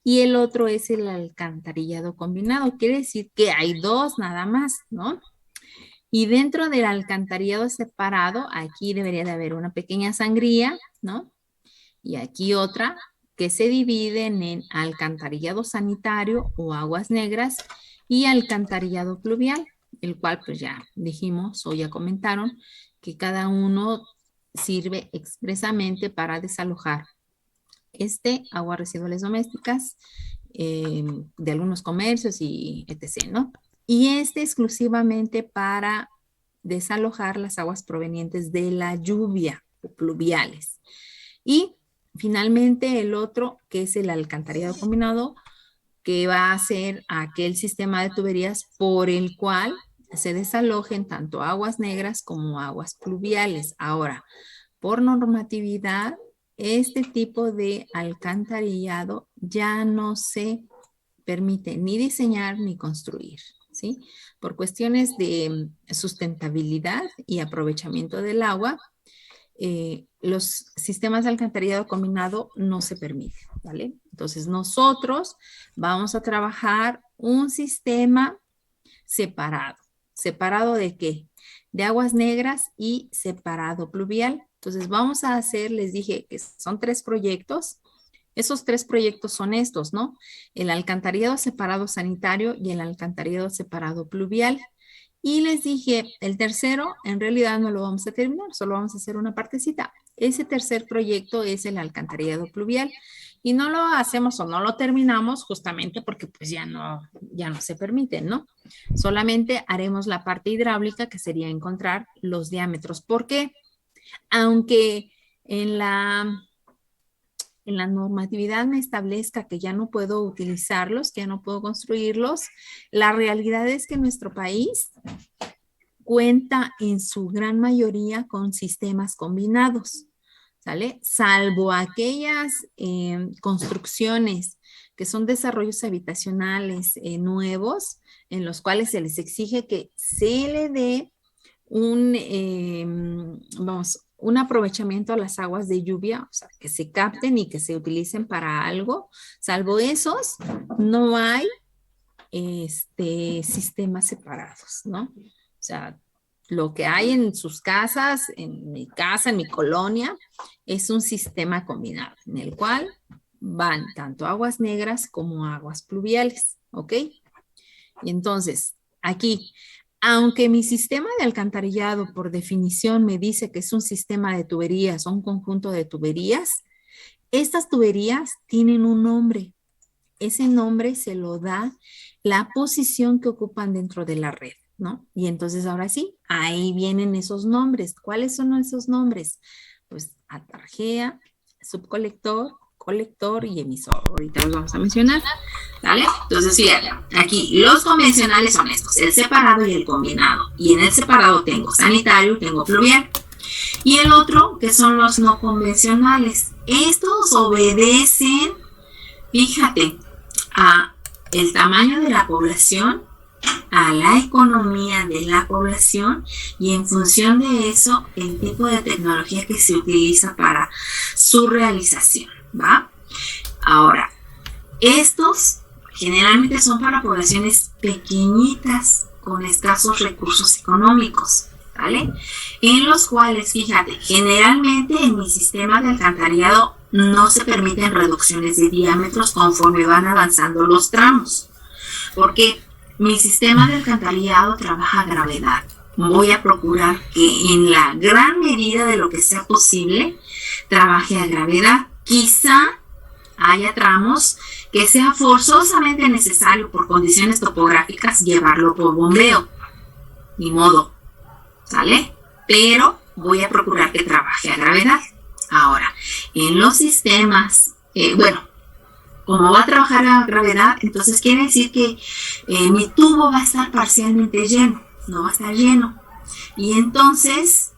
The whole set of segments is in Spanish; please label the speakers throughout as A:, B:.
A: y el otro es el alcantarillado combinado. Quiere decir que hay dos nada más, ¿no? Y dentro del alcantarillado separado, aquí debería de haber una pequeña sangría, ¿no? Y aquí otra que se dividen en alcantarillado sanitario o aguas negras y alcantarillado pluvial, el cual pues ya dijimos o ya comentaron que cada uno sirve expresamente para desalojar aguas residuales domésticas de algunos comercios y etc., ¿no? Y exclusivamente para desalojar las aguas provenientes de la lluvia o pluviales. Y finalmente el otro, que es el alcantarillado combinado, que va a ser aquel sistema de tuberías por el cual se desalojen tanto aguas negras como aguas pluviales. Ahora, por normatividad, este tipo de alcantarillado ya no se permite ni diseñar ni construir, ¿sí? Por cuestiones de sustentabilidad y aprovechamiento del agua, los sistemas de alcantarillado combinado no se permiten, ¿vale? Entonces nosotros vamos a trabajar un sistema separado. ¿Separado de qué? De aguas negras y separado pluvial. Entonces vamos a hacer, les dije que son 3 proyectos. Esos 3 proyectos son estos, ¿no? El alcantarillado separado sanitario y el alcantarillado separado pluvial. Y les dije, el tercero en realidad no lo vamos a terminar, solo vamos a hacer una partecita. Ese tercer proyecto es el alcantarillado pluvial y no lo hacemos o no lo terminamos justamente porque pues ya no se permite, ¿no? Solamente haremos la parte hidráulica, que sería encontrar los diámetros. ¿Por qué? Aunque en la normatividad me establezca que ya no puedo utilizarlos, que ya no puedo construirlos, la realidad es que nuestro país cuenta en su gran mayoría con sistemas combinados, ¿sale? Salvo aquellas construcciones que son desarrollos habitacionales nuevos, en los cuales se les exige que se le dé un aprovechamiento a las aguas de lluvia, o sea, que se capten y que se utilicen para algo. Salvo esos, no hay sistemas separados, ¿no? O sea, lo que hay en sus casas, en mi casa, en mi colonia, es un sistema combinado, en el cual van tanto aguas negras como aguas pluviales, ¿ok? Y entonces, aquí, aunque mi sistema de alcantarillado por definición me dice que es un sistema de tuberías o un conjunto de tuberías, estas tuberías tienen un nombre. Ese nombre se lo da la posición que ocupan dentro de la red, ¿no? Y entonces ahora sí, ahí vienen esos nombres. ¿Cuáles son esos nombres? Pues atarjea, subcolector, colector y emisor. Ahorita los vamos a mencionar, ¿vale? Entonces, fíjate, aquí los convencionales son estos, el separado y el combinado. Y en el separado tengo sanitario, tengo pluvial. Y el otro, que son los no convencionales. Estos obedecen, fíjate, a el tamaño de la población, a la economía de la población y en función de eso el tipo de tecnología que se utiliza para su realización, ¿va? Ahora, estos generalmente son para poblaciones pequeñitas con escasos recursos económicos, ¿vale? En los cuales, fíjate, generalmente en mi sistema de alcantarillado no se permiten reducciones de diámetros conforme van avanzando los tramos, porque mi sistema de alcantarillado trabaja a gravedad. Voy a procurar que en la gran medida de lo que sea posible trabaje a gravedad. Quizá haya tramos que sea forzosamente necesario por condiciones topográficas llevarlo por bombeo. Ni modo, ¿sale? Pero voy a procurar que trabaje a gravedad. Ahora, en los sistemas, como va a trabajar a gravedad, entonces quiere decir que mi tubo va a estar parcialmente lleno, no va a estar lleno. Y entonces,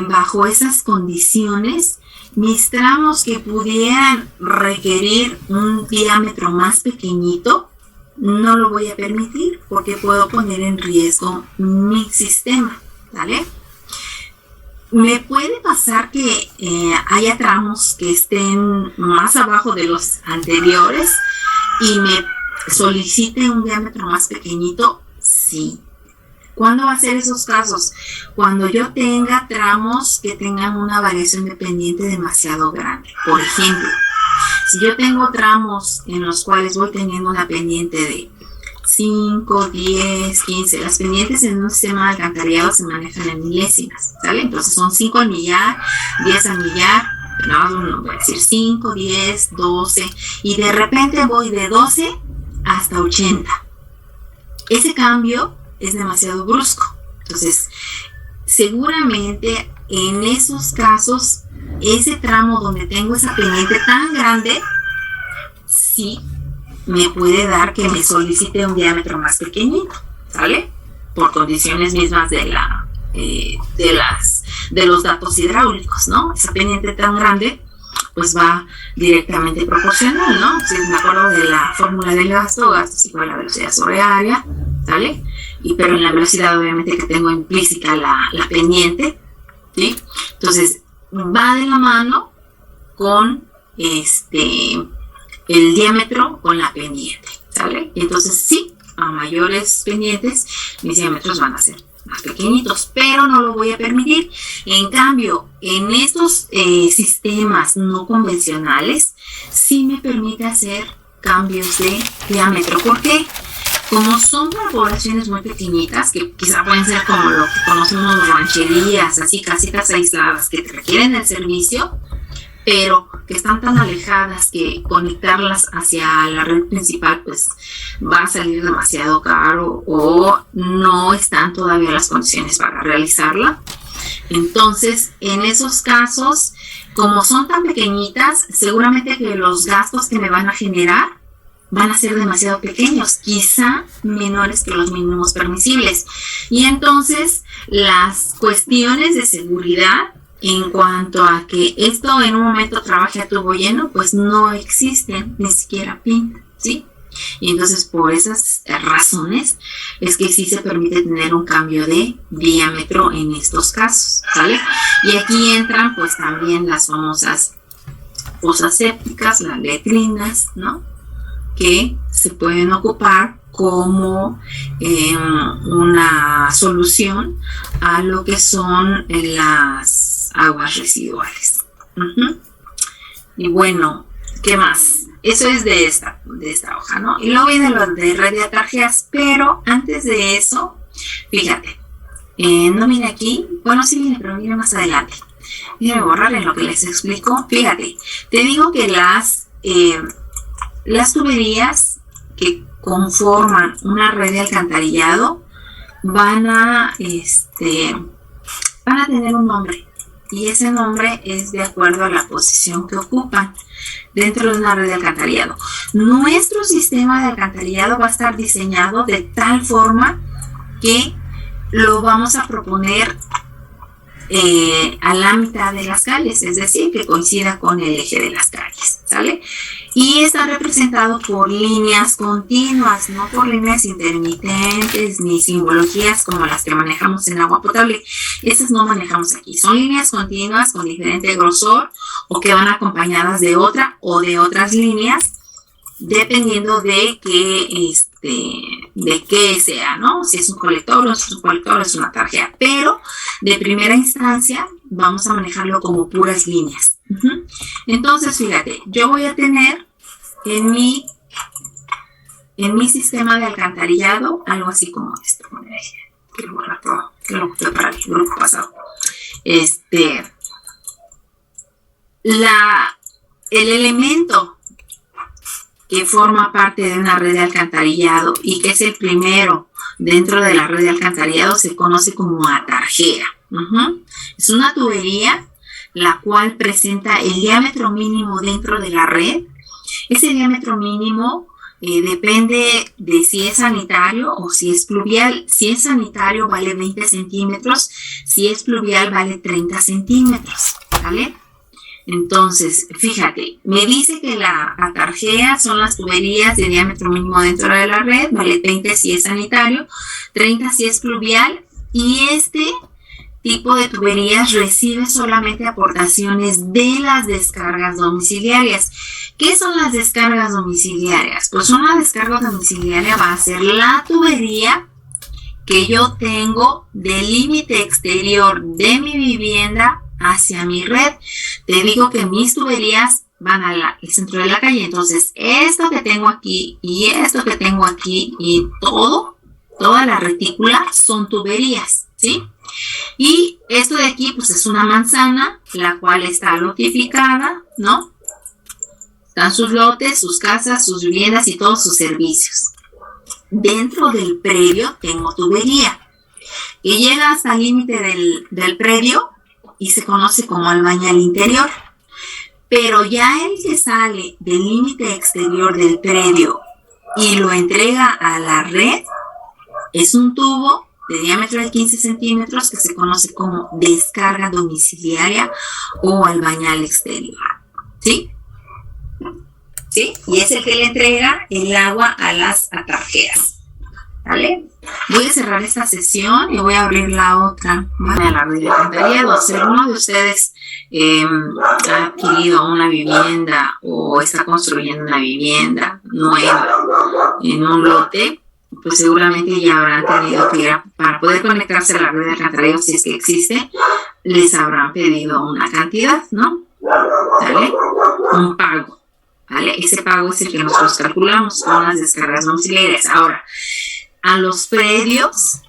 A: bajo esas condiciones, mis tramos que pudieran requerir un diámetro más pequeñito, no lo voy a permitir porque puedo poner en riesgo mi sistema, ¿vale? Me puede pasar que haya tramos que estén más abajo de los anteriores y me solicite un diámetro más pequeñito, sí. ¿Cuándo va a ser esos casos? Cuando yo tenga tramos que tengan una variación de pendiente demasiado grande. Por ejemplo, si yo tengo tramos en los cuales voy teniendo una pendiente de 5, 10, 15, las pendientes en un sistema de alcantarillado se manejan en milésimas, ¿sale? Entonces son 5 al millar, 10 al millar, no voy a decir 5, 10, 12, y de repente voy de 12 hasta 80. Ese cambio es demasiado brusco. Entonces, seguramente en esos casos, ese tramo donde tengo esa pendiente tan grande, sí me puede dar que me solicite un diámetro más pequeñito, ¿sale? Por condiciones mismas de los datos hidráulicos, ¿no? Esa pendiente tan grande, pues va directamente proporcional, ¿no? Si me acuerdo de la fórmula del gasto es igual a la velocidad sobre área, ¿sale? Pero en la velocidad obviamente que tengo implícita la pendiente, ¿sí? Entonces, va de la mano con el diámetro con la pendiente, ¿sale? Entonces, sí, a mayores pendientes, mis diámetros van a ser más pequeñitos, pero no lo voy a permitir. En cambio, en estos sistemas no convencionales, sí me permite hacer cambios de diámetro. ¿Por qué? Como son poblaciones muy pequeñitas, que quizá pueden ser como lo que conocemos rancherías, así casitas aisladas que requieren el servicio, pero que están tan alejadas que conectarlas hacia la red principal pues va a salir demasiado caro o no están todavía las condiciones para realizarla. Entonces, en esos casos, como son tan pequeñitas, seguramente que los gastos que me van a generar van a ser demasiado pequeños, quizá menores que los mínimos permisibles. Y entonces, las cuestiones de seguridad en cuanto a que esto en un momento trabaje a tubo lleno, pues no existen, ni siquiera pintan, ¿sí? Y entonces por esas razones es que sí se permite tener un cambio de diámetro en estos casos, ¿vale? Y aquí entran pues también las famosas fosas sépticas, las letrinas, ¿no? Que se pueden ocupar como una solución a lo que son las aguas residuales. Y bueno, ¿qué más? Eso es de esta hoja, ¿no? Y luego viene lo de red de atarjeas, pero antes de eso, fíjate, no viene aquí, bueno, sí viene, pero viene más adelante. Voy a borrar en lo que les explico. Fíjate, te digo que las tuberías que conforman una red de alcantarillado van a tener un nombre, y ese nombre es de acuerdo a la posición que ocupan dentro de una red de alcantarillado. Nuestro sistema de alcantarillado va a estar diseñado de tal forma que lo vamos a proponer a la mitad de las calles, es decir, que coincida con el eje de las calles, ¿sale? Y está representado por líneas continuas, no por líneas intermitentes ni simbologías como las que manejamos en agua potable. Esas no manejamos aquí, son líneas continuas con diferente grosor o que van acompañadas de otra o de otras líneas, dependiendo de qué sea, ¿no? Si es un colector o no es un colector, es una tarjeta, pero de primera instancia vamos a manejarlo como puras líneas. Entonces, fíjate, yo voy a tener en mi sistema de alcantarillado algo así como esto. Que lo preparé el grupo pasado. El elemento que forma parte de una red de alcantarillado y que es el primero dentro de la red de alcantarillado se conoce como atarjea. Es una tubería la cual presenta el diámetro mínimo dentro de la red. Ese diámetro mínimo depende de si es sanitario o si es pluvial. Si es sanitario vale 20 centímetros, si es pluvial vale 30 centímetros, ¿vale? Entonces, fíjate, me dice que la atarjea son las tuberías de diámetro mínimo dentro de la red, vale 20 si es sanitario, 30 si es pluvial, y tipo de tuberías recibe solamente aportaciones de las descargas domiciliarias. ¿Qué son las descargas domiciliarias? Pues una descarga domiciliaria va a ser la tubería que yo tengo del límite exterior de mi vivienda hacia mi red. Te digo que mis tuberías van al centro de la calle, entonces esto que tengo aquí y esto que tengo aquí y toda la retícula son tuberías, ¿sí? Y esto de aquí pues es una manzana, la cual está lotificada, ¿no? Están sus lotes, sus casas, sus viviendas y todos sus servicios. Dentro del predio tengo tubería que llega hasta el límite del predio y se conoce como albañal interior. Pero ya el que sale del límite exterior del predio y lo entrega a la red es un tubo de diámetro de 15 centímetros que se conoce como descarga domiciliaria o albañal exterior. ¿Sí? ¿Sí? Y es el que le entrega el agua a las atarjeas. ¿Vale? Voy a cerrar esta sesión y voy a abrir la otra. ¿Vale? La red de alcantarillado. Si alguno de ustedes ha adquirido una vivienda o está construyendo una vivienda nueva en un lote, pues seguramente ya habrán tenido que ir para poder conectarse a la red de alcantarillado, si es que existe, les habrán pedido una cantidad, ¿no? ¿Vale? Un pago. ¿Vale? Ese pago es el que nosotros calculamos con las descargas domiciliarias. Ahora, a los predios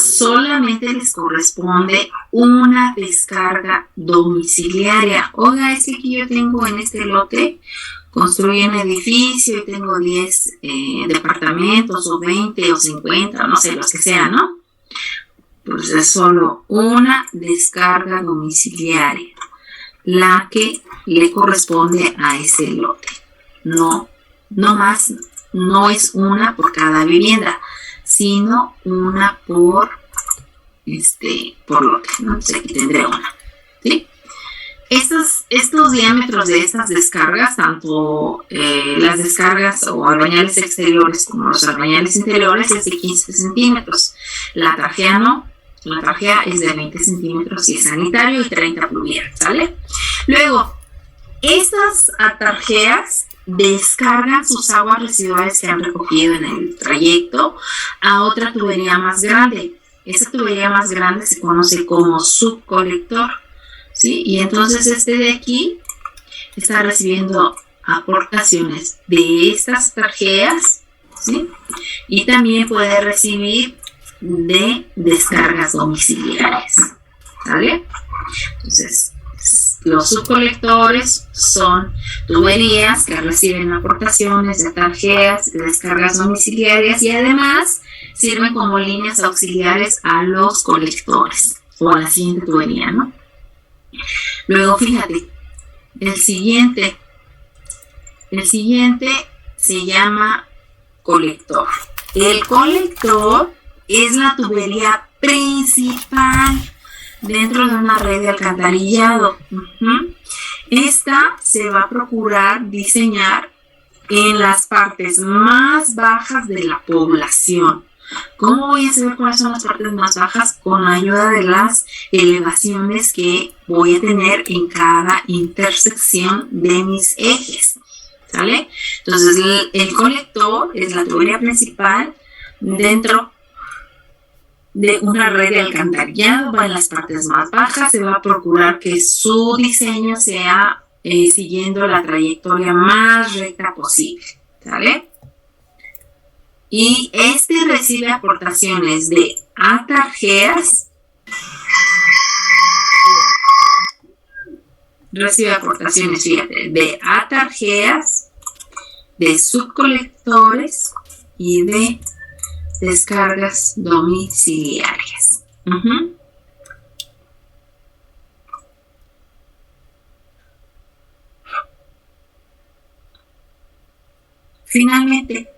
A: solamente les corresponde una descarga domiciliaria. Oiga, es que aquí yo tengo en este lote, construí un edificio y tengo 10 departamentos o 20 o 50, no sé, los que sean, ¿no? Pues es solo una descarga domiciliaria la que le corresponde a ese lote. No más, no es una por cada vivienda, sino una por lote, ¿no? Entonces aquí tendré una, ¿sí? Estos diámetros de estas descargas, tanto las descargas o albañales exteriores como los albañales interiores, es de 15 centímetros. La tarjea no. La tarjea es de 20 centímetros y es sanitario y 30 pluvial, ¿sale? Luego, estas atarjeas descargan sus aguas residuales que han recogido en el trayecto a otra tubería más grande. Esa tubería más grande se conoce como subcolector, ¿sí? Y entonces este de aquí está recibiendo aportaciones de estas tarjeas, ¿sí? Y también puede recibir de descargas domiciliarias, ¿vale? Entonces, los subcolectores son tuberías que reciben aportaciones de tarjeas, de descargas domiciliarias y además sirven como líneas auxiliares a los colectores o a la siguiente tubería, ¿no? Luego, fíjate, el siguiente se llama colector. El colector es la tubería principal dentro de una red de alcantarillado. Esta se va a procurar diseñar en las partes más bajas de la población. ¿Cómo voy a saber cuáles son las partes más bajas? Con ayuda de las elevaciones que voy a tener en cada intersección de mis ejes, ¿sale? Entonces, el colector es la tubería principal dentro de una red de alcantarillado, va en las partes más bajas, se va a procurar que su diseño sea siguiendo la trayectoria más recta posible, ¿sale? Y este recibe aportaciones de atarjeas, fíjate, de atarjeas, de subcolectores y de descargas domiciliarias. Finalmente,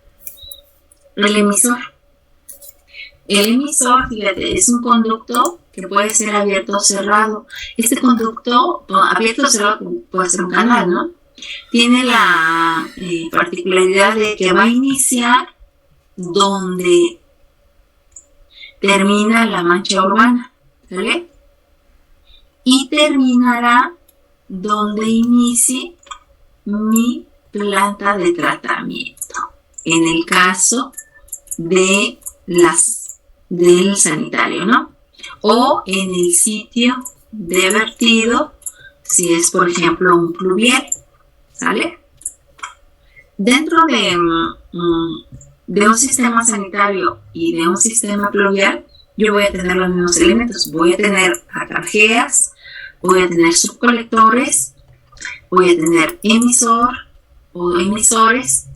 A: el emisor. El emisor, fíjate, es un conducto que puede ser abierto o cerrado. Este conducto, abierto o cerrado, puede ser un canal, ¿no? Tiene la particularidad de que va a iniciar donde termina la mancha urbana, ¿Vale? Y terminará donde inicie mi planta de tratamiento. En el caso de del sanitario, ¿no? O en el sitio de vertido, si es, por ejemplo, un pluvial, ¿sale? Dentro de un sistema sanitario y de un sistema pluvial, yo voy a tener los mismos elementos. Voy a tener atarjeas, voy a tener subcolectores, voy a tener emisor o emisores,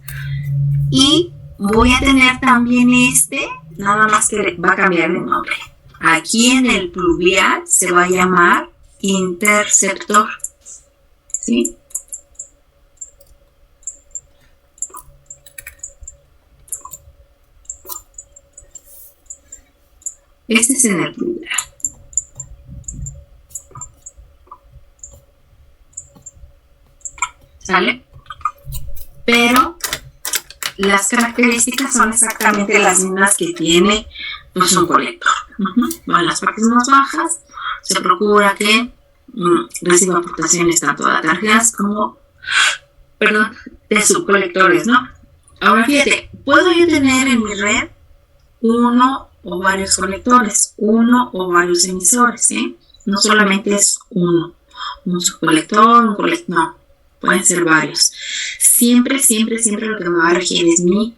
A: y voy a tener también nada más que va a cambiar de nombre. Aquí en el pluvial se va a llamar interceptor, ¿sí? Este es en el pluvial. ¿Sale? Pero las características son exactamente las mismas que tiene pues, un colector. Bueno, las partes más bajas se procura que reciba aportaciones tanto de atarjeas como, de subcolectores, ¿no? Ahora fíjate, puedo yo tener en mi red uno o varios colectores, uno o varios emisores, ¿eh? No solamente es uno, un subcolector, un colector, no, pueden ser varios. Siempre lo que me va a regir es mi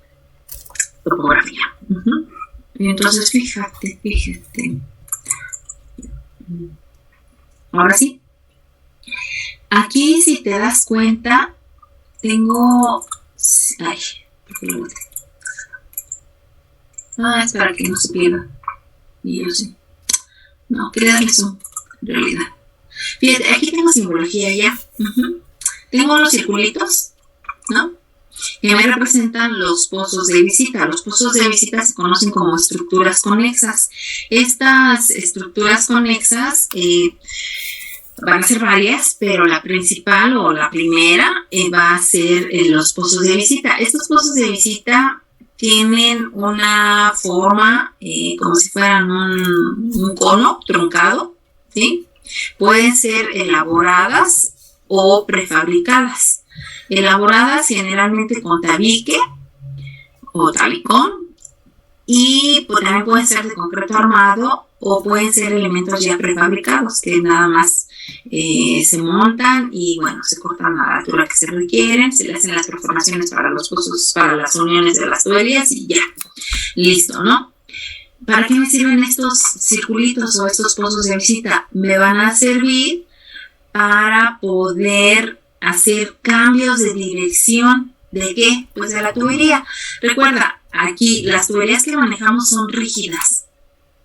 A: topografía. Entonces, fíjate. Ahora sí. Aquí, si te das cuenta, tengo... Ay, ¿por qué lo boté? Es para que no se pierda. Y yo sí. No, quería darle zoom, en realidad. Fíjate, aquí tengo simbología ya. Tengo unos circulitos, ¿no? Que me representan los pozos de visita. Los pozos de visita se conocen como estructuras conexas. Estas estructuras conexas van a ser varias, pero la principal o la primera va a ser los pozos de visita. Estos pozos de visita tienen una forma como si fueran un cono truncado, ¿sí? Pueden ser elaboradas o prefabricadas. Elaboradas generalmente con tabique o tabicón, y pues también pueden ser de concreto armado o pueden ser elementos ya prefabricados que nada más se montan y bueno, se cortan a la altura que se requieren, se le hacen las perforaciones para los pozos, para las uniones de las tuberías y ya, listo, ¿no? ¿Para qué me sirven estos circulitos o estos pozos de visita? Me van a servir para poder hacer cambios de dirección. ¿De qué? Pues de la tubería. Recuerda, aquí las tuberías que manejamos son rígidas,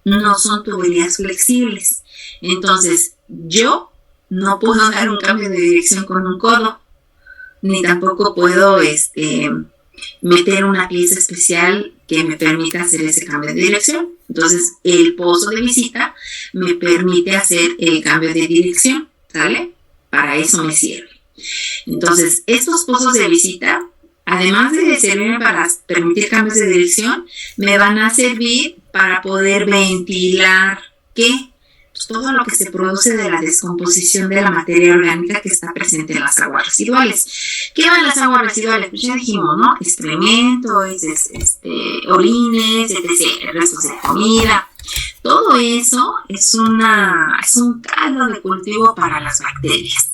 A: no son tuberías flexibles. Entonces, yo no puedo dar un cambio de dirección con un codo, ni tampoco puedo meter una pieza especial que me permita hacer ese cambio de dirección. Entonces, el pozo de visita me permite hacer el cambio de dirección, ¿sale? Para eso me sirve. Entonces, estos pozos de visita, además de servirme para permitir cambios de dirección, me van a servir para poder ventilar, ¿qué? Pues todo lo que se produce de la descomposición de la materia orgánica que está presente en las aguas residuales. ¿Qué van las aguas residuales? Pues ya dijimos, ¿no? Excrementos, orines, etc., restos de comida. Todo eso es un caldo de cultivo para las bacterias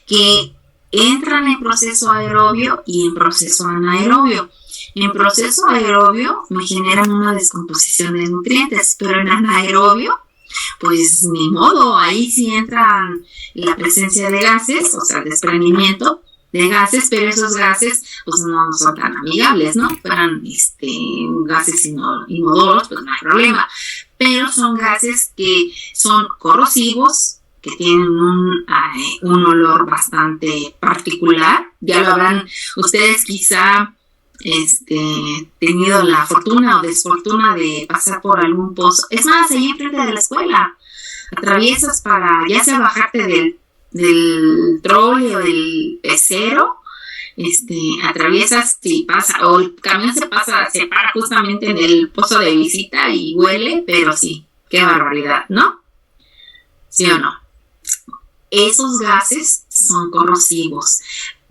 A: que entran en proceso aerobio y en proceso anaerobio. En proceso aerobio me generan una descomposición de nutrientes, pero en anaerobio, pues ni modo, ahí sí entra la presencia de gases, o sea, desprendimiento de gases, pero esos gases pues no son tan amigables, ¿no? Fueran gases inodoros, pues no hay problema, pero son gases que son corrosivos, que tienen un olor bastante particular. Ya lo habrán ustedes quizá tenido la fortuna o desfortuna de pasar por algún pozo. Es más, ahí enfrente de la escuela, atraviesas para ya sea bajarte del trole o del pecero, atraviesas y pasa, o el camión se para justamente en el pozo de visita y huele, pero sí, qué barbaridad, ¿no? ¿Sí o no? Esos gases son corrosivos.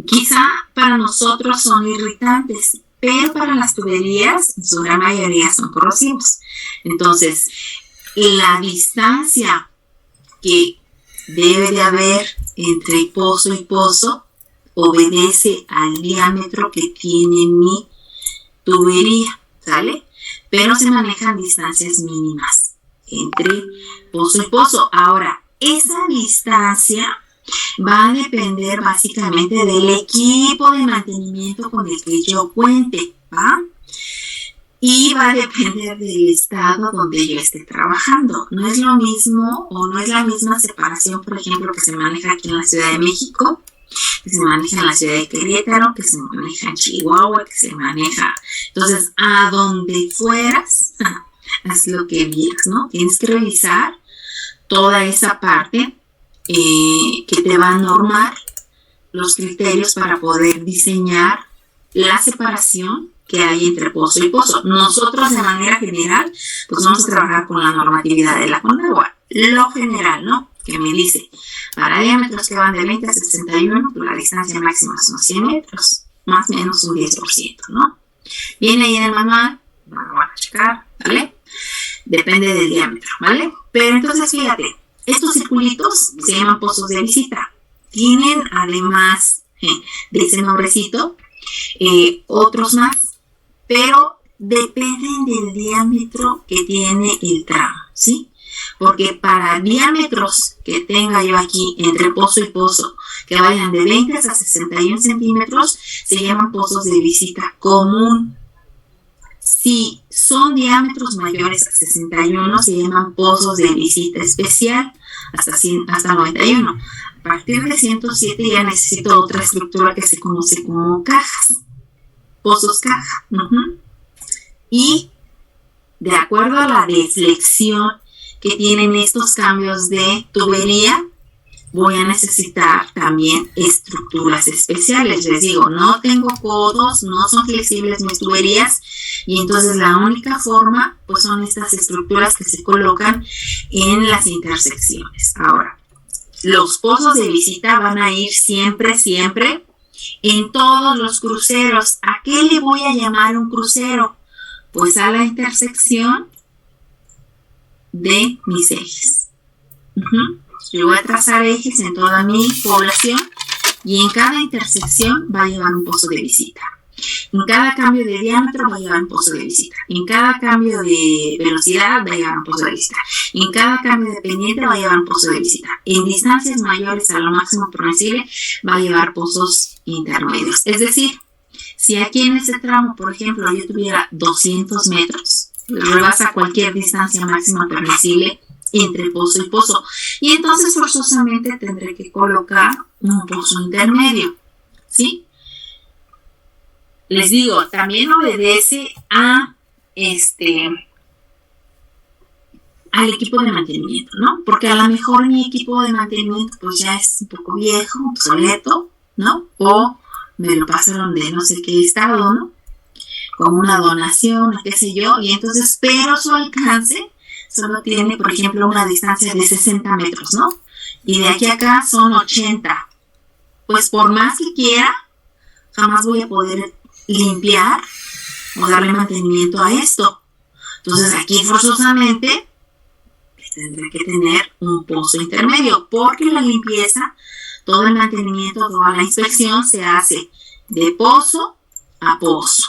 A: Quizá para nosotros son irritantes, pero para las tuberías, en su gran mayoría, son corrosivos. Entonces, la distancia que debe de haber entre pozo y pozo obedece al diámetro que tiene mi tubería, ¿sale? Pero se manejan distancias mínimas entre pozo y pozo. Ahora, esa distancia va a depender básicamente del equipo de mantenimiento con el que yo cuente, ¿va? Y va a depender del estado donde yo esté trabajando. No es lo mismo o no es la misma separación, por ejemplo, que se maneja aquí en la Ciudad de México, que se maneja en la Ciudad de Querétaro, que se maneja en Chihuahua, que se maneja. Entonces, a donde fueras, haz lo que vieras, ¿no? Tienes que revisar toda esa parte que te va a normar los criterios para poder diseñar la separación que hay entre pozo y pozo. Nosotros de manera general, pues vamos a trabajar con la normatividad de la Conagua. Lo general, ¿no? Que me dice, para diámetros que van de 20 a 61, pues la distancia máxima son 100 metros, más o menos un 10%, ¿no? Viene ahí en el manual, lo van a checar, ¿vale? Depende del diámetro, ¿vale? Pero entonces, fíjate, estos circulitos se llaman pozos de visita. Tienen, además de ese nombrecito, otros más, pero dependen del diámetro que tiene el tramo, ¿sí? Porque para diámetros que tenga yo aquí entre pozo y pozo, que vayan de 20 a 61 centímetros, se llaman pozos de visita común. Si son diámetros mayores a 61, se llaman pozos de visita especial, hasta 91. A partir de 107 ya necesito otra estructura que se conoce como cajas, pozos caja. Y de acuerdo a la deflexión que tienen estos cambios de tubería, voy a necesitar también estructuras especiales. Les digo, no tengo codos, no son flexibles mis tuberías, y entonces la única forma pues son estas estructuras que se colocan en las intersecciones. Ahora, los pozos de visita van a ir siempre en todos los cruceros. ¿A qué le voy a llamar un crucero? Pues a la intersección de mis ejes. Yo voy a trazar ejes en toda mi población y en cada intersección va a llevar un pozo de visita. En cada cambio de diámetro va a llevar un pozo de visita. En cada cambio de velocidad va a llevar un pozo de visita. En cada cambio de pendiente va a llevar un pozo de visita. En distancias mayores a lo máximo permisible va a llevar pozos intermedios. Es decir, si aquí en este tramo, por ejemplo, yo tuviera 200 metros, rebasa cualquier distancia máxima permisible entre pozo y pozo. Y entonces forzosamente tendré que colocar un pozo intermedio, ¿sí? Les digo, también obedece al equipo de mantenimiento, ¿no? Porque a lo mejor mi equipo de mantenimiento pues ya es un poco viejo, obsoleto, ¿no? O me lo pasaron de no sé qué estado, ¿no? Como una donación, qué sé yo, y entonces, pero su alcance solo tiene, por ejemplo, una distancia de 60 metros, ¿no? Y de aquí a acá son 80. Pues por más que quiera, jamás voy a poder limpiar o darle mantenimiento a esto. Entonces aquí forzosamente tendré que tener un pozo intermedio, porque la limpieza, todo el mantenimiento, toda la inspección se hace de pozo a pozo,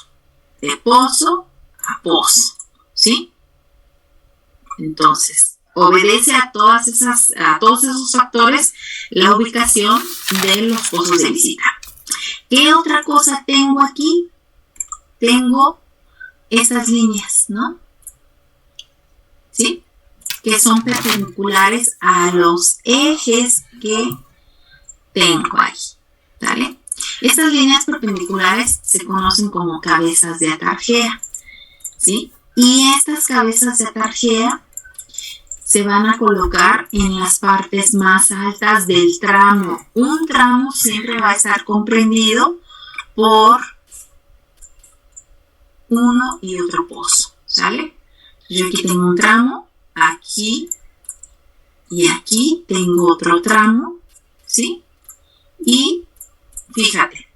A: de pozo a pozo, ¿sí? Entonces, obedece a todos esos factores la ubicación de los pozos de visita. ¿Qué otra cosa tengo aquí? Tengo estas líneas, ¿no? ¿Sí? Que son perpendiculares a los ejes que tengo ahí, ¿vale? Estas líneas perpendiculares se conocen como cabezas de atarjea, ¿sí? Y estas cabezas de atarjea se van a colocar en las partes más altas del tramo. Un tramo siempre va a estar comprendido por uno y otro pozo, ¿sale? Yo aquí tengo un tramo, aquí y aquí tengo otro tramo, ¿sí? Y fíjate,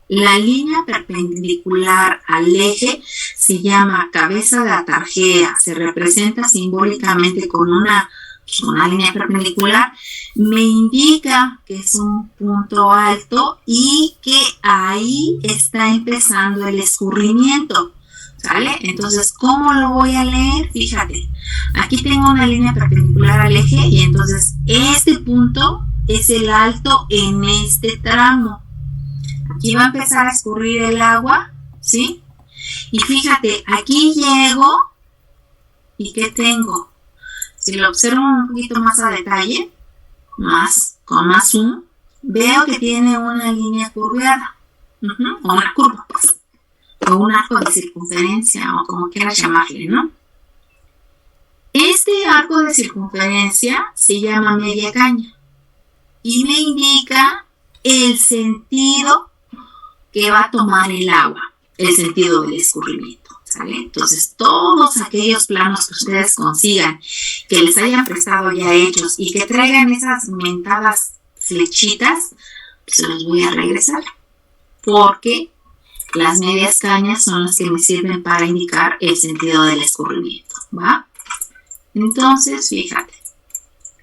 A: la línea perpendicular al eje se llama cabeza de atarjea, se representa simbólicamente con una línea perpendicular, me indica que es un punto alto y que ahí está empezando el escurrimiento, ¿sale? Entonces, ¿cómo lo voy a leer? Fíjate, aquí tengo una línea perpendicular al eje y entonces este punto es el alto en este tramo. Aquí va a empezar a escurrir el agua, ¿sí? Y fíjate, aquí llego y ¿qué tengo? Si lo observo un poquito más a detalle, con más zoom, veo que tiene una línea curveada, o una curva, pues, o un arco de circunferencia, o como quieras llamarle, ¿no? Este arco de circunferencia se llama media caña y me indica el sentido que va a tomar el agua, el sentido del escurrimiento, ¿sale? Entonces, todos aquellos planos que ustedes consigan, que les hayan prestado ya hechos y que traigan esas mentadas flechitas, se los voy a regresar, porque las medias cañas son las que me sirven para indicar el sentido del escurrimiento, ¿va? Entonces, fíjate,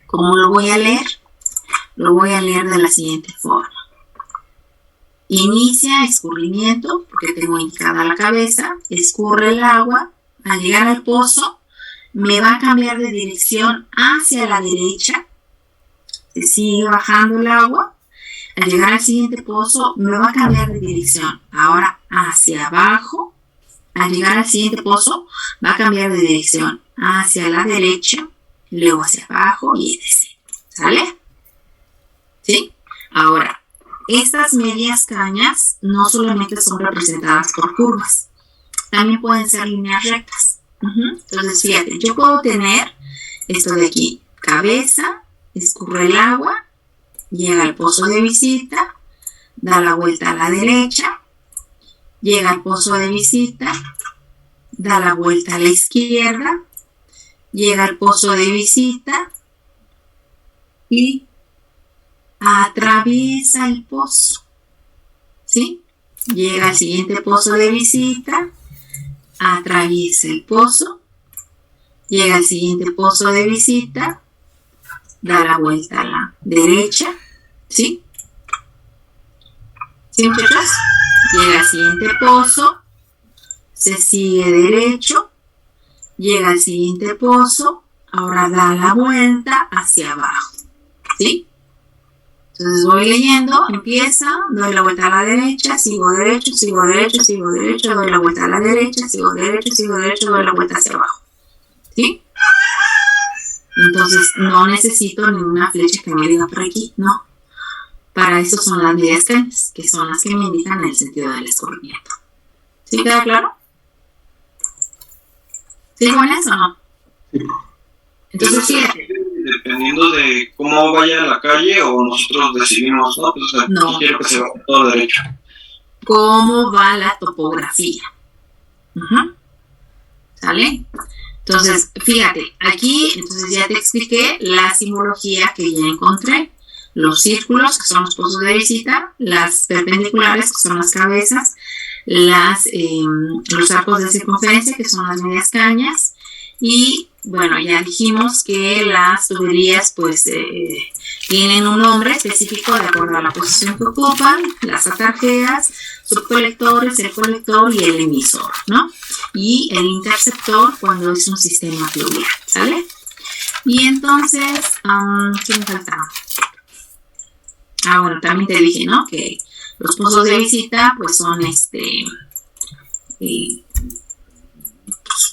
A: ¿cómo lo voy a leer? Lo voy a leer de la siguiente forma. Inicia escurrimiento, porque tengo indicada la cabeza, escurre el agua, al llegar al pozo, me va a cambiar de dirección hacia la derecha, se sigue bajando el agua, al llegar al siguiente pozo, me va a cambiar de dirección, ahora hacia abajo, al llegar al siguiente pozo, va a cambiar de dirección hacia la derecha, luego hacia abajo y etc. ¿Sale? ¿Sí? Ahora, estas medias cañas no solamente son representadas por curvas, también pueden ser líneas rectas. Entonces, fíjate, yo puedo tener esto de aquí, cabeza, escurre el agua, llega al pozo de visita, da la vuelta a la derecha, llega al pozo de visita, da la vuelta a la izquierda, llega al pozo de visita y atraviesa el pozo, ¿sí? Llega al siguiente pozo de visita, atraviesa el pozo, llega al siguiente pozo de visita, da la vuelta a la derecha, ¿sí? ¿Sí, muchachos? Llega al siguiente pozo, se sigue derecho, llega al siguiente pozo, ahora da la vuelta hacia abajo, ¿sí? Entonces voy leyendo, empieza, doy la vuelta a la derecha, sigo derecho, sigo derecho, sigo derecho, doy la vuelta a la derecha, sigo derecho, sigo derecho, doy la vuelta hacia abajo, ¿sí? Entonces no necesito ninguna flecha que me diga por aquí, no. Para eso son las medias cañas, que son las que me indican el sentido del escurrimiento. ¿Sí queda claro? ¿Sí con eso o no?
B: Sí.
A: Entonces, fíjate.
B: Dependiendo de cómo vaya la calle o nosotros decidimos, ¿no? Pues, o sea,
A: no.
B: Quiero que se vaya todo derecho.
A: ¿Cómo va la topografía? ¿Sale? Entonces, fíjate, aquí entonces ya te expliqué la simbología que ya encontré. Los círculos, que son los pozos de visita, las perpendiculares, que son las cabezas, los arcos de circunferencia, que son las medias cañas, y bueno, ya dijimos que las tuberías pues tienen un nombre específico de acuerdo a la posición que ocupan, las atarjeas, subcolectores, el colector y el emisor, ¿no? Y el interceptor cuando es un sistema fluvial, ¿sale? Y entonces, ¿qué me falta? Bueno, también te dije, ¿no? Que los pozos de visita, pues son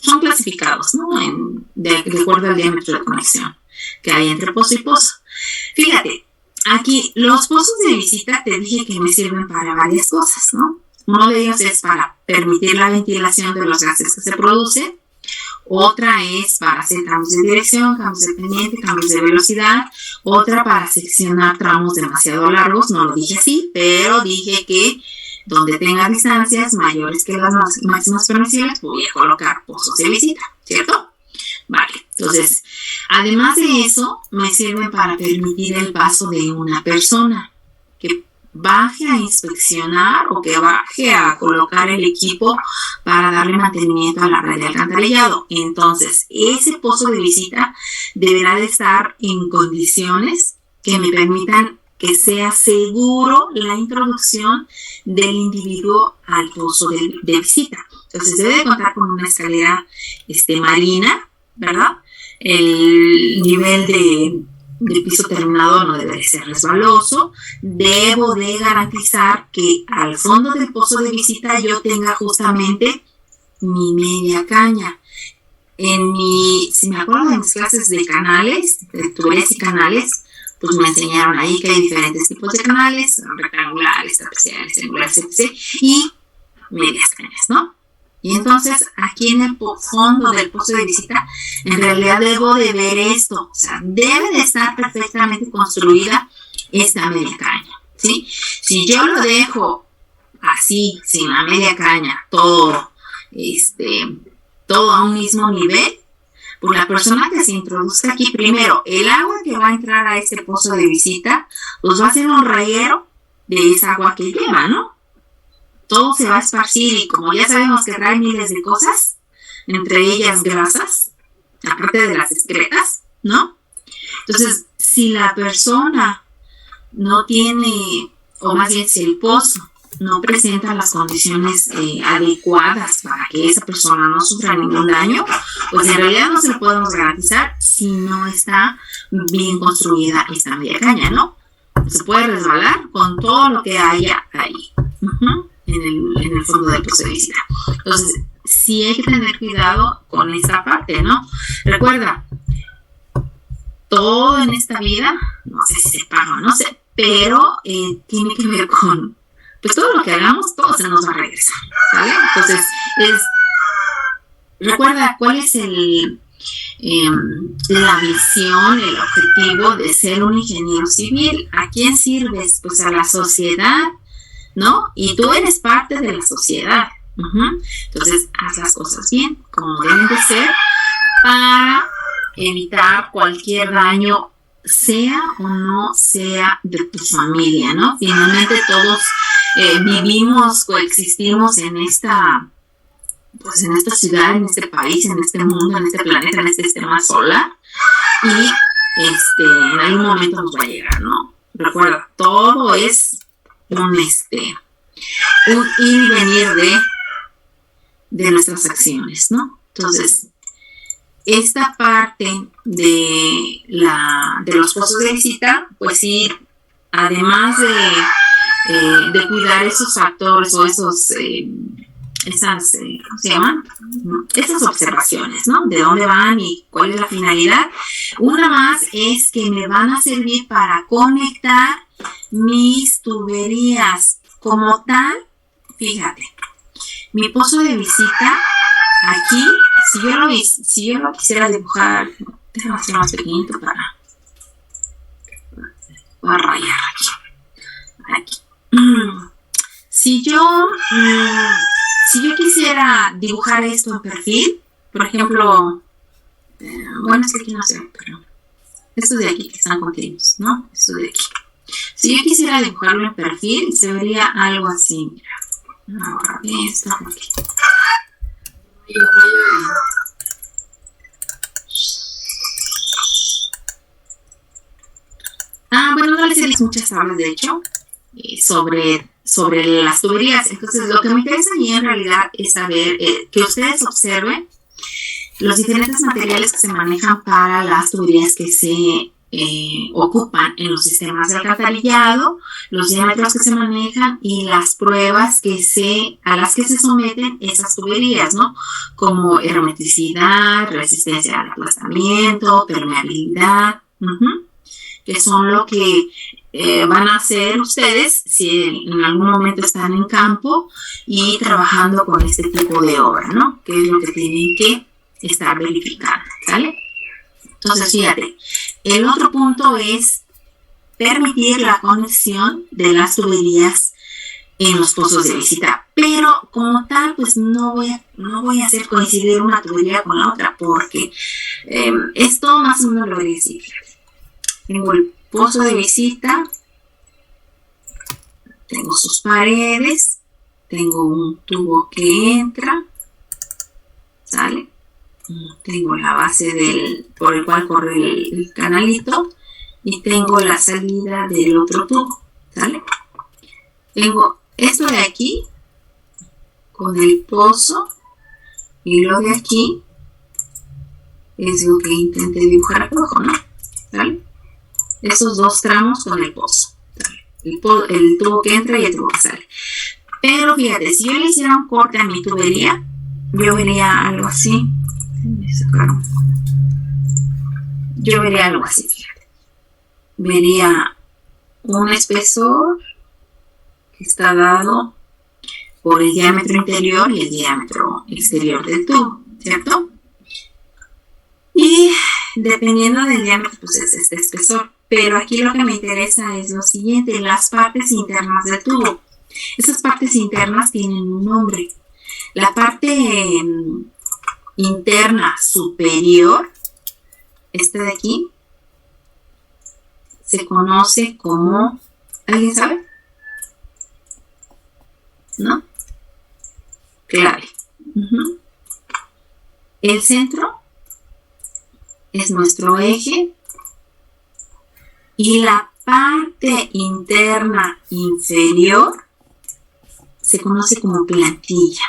A: son clasificados, ¿no? De acuerdo al diámetro de conexión que hay entre pozo y pozo. Fíjate, aquí los pozos de visita te dije que me sirven para varias cosas, ¿no? Uno de ellos es para permitir la ventilación de los gases que se producen. Otra es para hacer cambios de dirección, cambios de pendiente, cambios de velocidad. Otra para seccionar tramos demasiado largos, no lo dije así, pero dije que donde tenga distancias mayores que las máximas permisibles, voy a colocar pozos de visita, ¿cierto? Vale, entonces, además de eso, me sirven para permitir el paso de una persona que baje a inspeccionar o que baje a colocar el equipo para darle mantenimiento a la red de alcantarillado. Entonces, ese pozo de visita deberá de estar en condiciones que me permitan que sea seguro la introducción del individuo al pozo de visita. Entonces, debe de contar con una escalera marina, ¿verdad? El nivel de piso terminado no debe ser resbaloso. Debo de garantizar que al fondo del pozo de visita yo tenga justamente mi media caña. Si me acuerdo de mis clases de canales, de tuberías y canales, pues me enseñaron ahí que hay diferentes tipos de canales, rectangulares, trapeziales, angulares, etc. y medias cañas, ¿no? Y entonces, aquí en el fondo del pozo de visita, en realidad debo de ver esto. O sea, debe de estar perfectamente construida esta media caña, ¿sí? Si yo lo dejo así, sin la media caña, todo a un mismo nivel, pues la persona que se introduzca aquí, primero, el agua que va a entrar a este pozo de visita, pues va a ser un reguero de esa agua que lleva, ¿no? Todo se va a esparcir y como ya sabemos que trae miles de cosas, entre ellas grasas, aparte de las excretas, ¿no? Entonces, si la persona no tiene, o más bien si el pozo no presenta las condiciones adecuadas para que esa persona no sufra ningún daño, pues en realidad no se lo podemos garantizar si no está bien construida esta media caña, ¿no? Se puede resbalar con todo lo que haya ahí. En el fondo del pozo de visita. Entonces, sí hay que tener cuidado con esta parte, ¿no? Recuerda, todo en esta vida, no sé si se paga o no sé, pero tiene que ver con, pues todo lo que hagamos, todo se nos va a regresar, ¿vale? Entonces, recuerda cuál es la visión, el objetivo de ser un ingeniero civil. ¿A quién sirves? Pues a la sociedad, ¿no? Y tú eres parte de la sociedad. Entonces, haz las cosas bien, como deben de ser, para evitar cualquier daño, sea o no sea de tu familia, ¿no? Finalmente todos vivimos, coexistimos en esta ciudad, en este país, en este mundo, en este planeta, en este sistema solar, y en algún momento nos va a llegar, ¿no? Recuerda, todo es un ir y venir de nuestras acciones, ¿no? Entonces, esta parte de los pozos de visita, pues sí, además de cuidar esos factores o ¿cómo se llaman? Esas observaciones, ¿no? De dónde van y cuál es la finalidad. Una más es que me van a servir para conectar mis tuberías como tal. Fíjate, mi pozo de visita aquí, si yo lo quisiera dibujar, déjame hacer más pequeñito para rayar aquí. Si yo quisiera dibujar esto en perfil, por ejemplo, bueno, es que aquí no sé, pero estos de aquí que están continuos, ¿no? Estos de aquí. Si yo quisiera dibujarlo en perfil, se vería algo así, mira. Ahora, esto aquí. Bueno, no les he visto muchas tablas, de hecho, sobre las tuberías. Entonces, lo que me interesa a mí en realidad es saber que ustedes observen los diferentes materiales que se manejan para las tuberías que se ocupan en los sistemas de alcantarillado, los diámetros que se manejan y las pruebas a las que se someten esas tuberías, ¿no? Como hermeticidad, resistencia al aplastamiento, permeabilidad, que son lo que van a hacer ustedes si en algún momento están en campo y trabajando con este tipo de obra, ¿no? Que es lo que tienen que estar verificando, ¿sale? Entonces, fíjate, el otro punto es permitir la conexión de las tuberías en los pozos de visita, pero como tal, pues no voy a hacer coincidir una tubería con la otra, porque esto más o menos lo voy a decir. Tengo el pozo de visita, tengo sus paredes, tengo un tubo que entra, ¿sale? Tengo la base por el cual corre el canalito, y tengo la salida del otro tubo, ¿sale? Tengo esto de aquí con el pozo, y lo de aquí es lo que intenté dibujar abajo, ¿no? ¿Vale? Esos dos tramos con el pozo, ¿vale? El tubo que entra y el tubo que sale. Pero fíjate, si yo le hiciera un corte a mi tubería, yo vería algo así. Yo vería algo así, fíjate. Vería un espesor que está dado por el diámetro interior y el diámetro exterior del tubo, ¿cierto? Y dependiendo del diámetro, pues es este espesor. Pero aquí lo que me interesa es lo siguiente, las partes internas del tubo. Esas partes internas tienen un nombre. La parte interna superior, esta de aquí, se conoce como, ¿alguien sabe? ¿No? Clave. El centro es nuestro eje y la parte interna inferior se conoce como plantilla.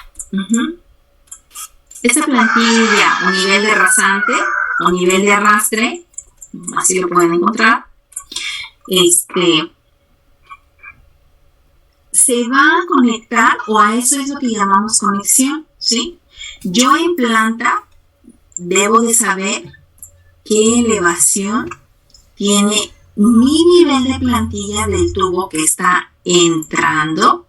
A: Esa plantilla o nivel de rasante o nivel de arrastre, así lo pueden encontrar, se va a conectar, o a eso es lo que llamamos conexión, ¿sí? Yo en planta debo de saber qué elevación tiene mi nivel de plantilla del tubo que está entrando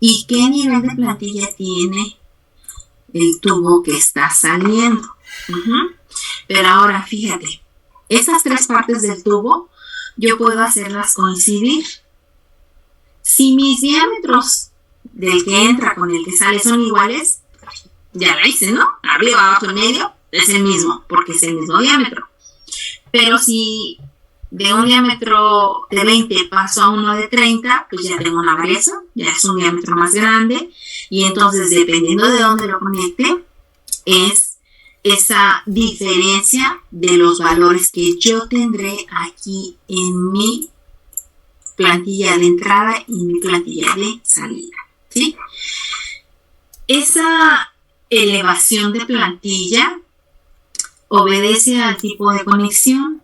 A: y qué nivel de plantilla tiene el tubo que está saliendo. Pero ahora fíjate, esas tres partes del tubo yo puedo hacerlas coincidir. Si mis diámetros del que entra con el que sale son iguales, ya la hice, ¿no? Arriba, abajo, en medio, es el mismo, porque es el mismo diámetro. Pero si de un diámetro de 20 paso a uno de 30, pues ya tengo una variación, ya es un diámetro más grande, y entonces dependiendo de dónde lo conecte, es esa diferencia de los valores que yo tendré aquí en mi plantilla de entrada y mi plantilla de salida, ¿sí? Esa elevación de plantilla obedece al tipo de conexión,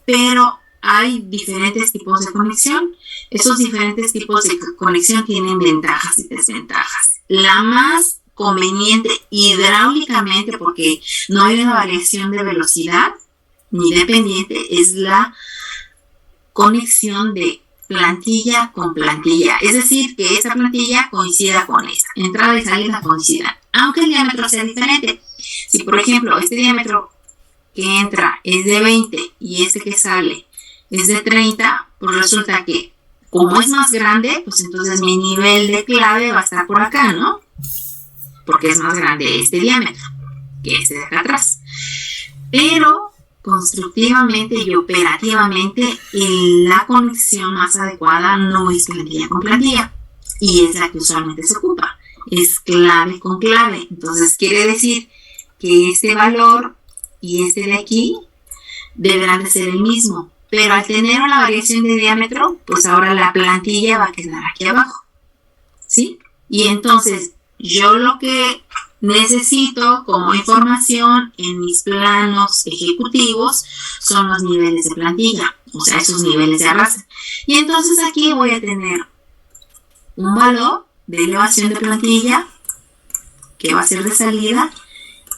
A: pero hay diferentes tipos de conexión. Esos diferentes tipos de conexión tienen ventajas y desventajas. La más conveniente hidráulicamente, porque no hay una variación de velocidad ni de pendiente, es la conexión de plantilla con plantilla, es decir, que esta plantilla coincida con esta, entrada y salida coincidan, aunque el diámetro sea diferente. Si por ejemplo este diámetro que entra es de 20 y este que sale es de 30, pues resulta que como es más grande, pues entonces mi nivel de clave va a estar por acá, ¿no? Porque es más grande este diámetro que este de acá atrás. Pero constructivamente y operativamente la conexión más adecuada no es plantilla con plantilla, y es la que usualmente se ocupa, es clave con clave. Entonces quiere decir que este valor y este de aquí deberán de ser el mismo, pero al tener una variación de diámetro, pues ahora la plantilla va a quedar aquí abajo, ¿sí? Y entonces yo lo que necesito como información en mis planos ejecutivos son los niveles de plantilla, o sea, esos niveles de arrastre. Y entonces aquí voy a tener un valor de elevación de plantilla que va a ser de salida,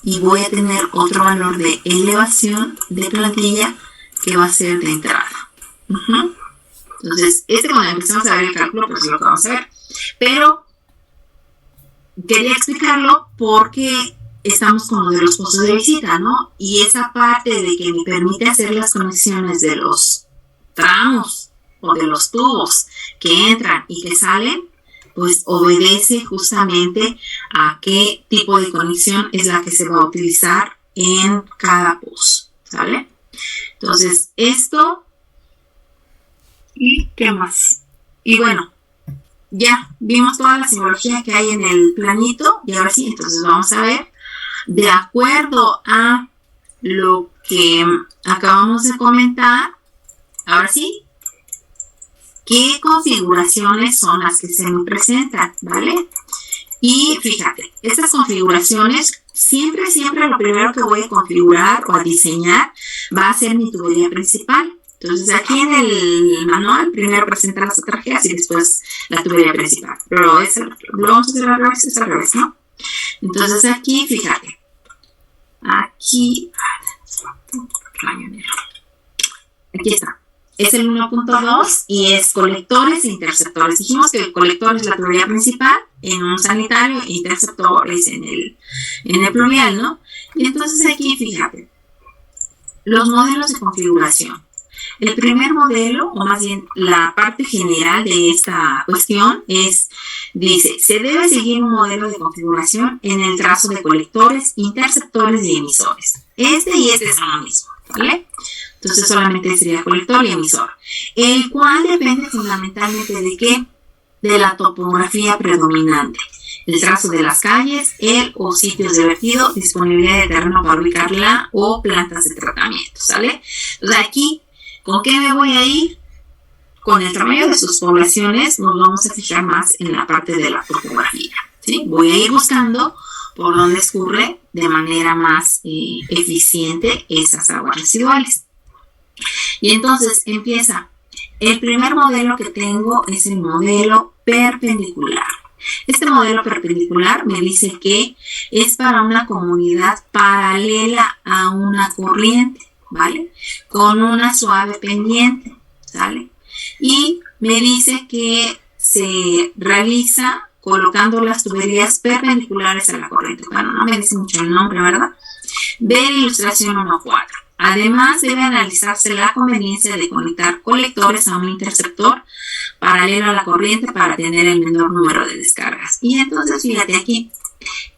A: y voy a tener otro valor de elevación de plantilla que va a ser de entrada. Entonces, cuando empezamos a ver el cálculo, pues es lo que vamos a ver. Pero quería explicarlo porque estamos con lo de los pozos de visita, ¿no? Y esa parte de que me permite hacer las conexiones de los tramos o de los tubos que entran y que salen, pues obedece justamente a qué tipo de conexión es la que se va a utilizar en cada pozo, ¿sale? Entonces, esto, ¿y qué más? Y bueno, ya vimos toda la simbología que hay en el planito, y ahora sí, entonces vamos a ver, de acuerdo a lo que acabamos de comentar, ahora sí, qué configuraciones son las que se me presentan, ¿vale? Y fíjate, estas configuraciones, siempre lo primero que voy a configurar o a diseñar va a ser mi tubería principal. Entonces aquí en el manual primero presenta las atrajeas y después la tubería principal. Pero lo vamos a hacer al revés, es al revés, ¿no? Entonces aquí, fíjate, aquí está. Es el 1.2 y es colectores e interceptores. Dijimos que el colector es la tubería principal en un sanitario e interceptores en el pluvial, ¿no? Y entonces aquí, fíjate, los modelos de configuración. El primer modelo, o más bien la parte general de esta cuestión dice, se debe seguir un modelo de configuración en el trazo de colectores, interceptores y emisores. Este y este son lo mismo, ¿vale? Entonces solamente sería colector y emisor, el cual depende fundamentalmente de qué, de la topografía predominante, el trazo de las calles, el o sitios de vertido, disponibilidad de terreno para ubicarla o plantas de tratamiento, ¿sale? Entonces aquí, ¿con qué me voy a ir? Con el tamaño de sus poblaciones nos vamos a fijar más en la parte de la topografía, ¿sí? Voy a ir buscando por dónde escurre de manera más eficiente esas aguas residuales. Y entonces empieza, el primer modelo que tengo es el modelo perpendicular. Este modelo perpendicular me dice que es para una comunidad paralela a una corriente, ¿vale? Con una suave pendiente, ¿sale? Y me dice que se realiza colocando las tuberías perpendiculares a la corriente. Bueno, no me dice mucho el nombre, ¿verdad? Ve la ilustración 1.4. Además, debe analizarse la conveniencia de conectar colectores a un interceptor paralelo a la corriente para tener el menor número de descargas. Y entonces, fíjate aquí,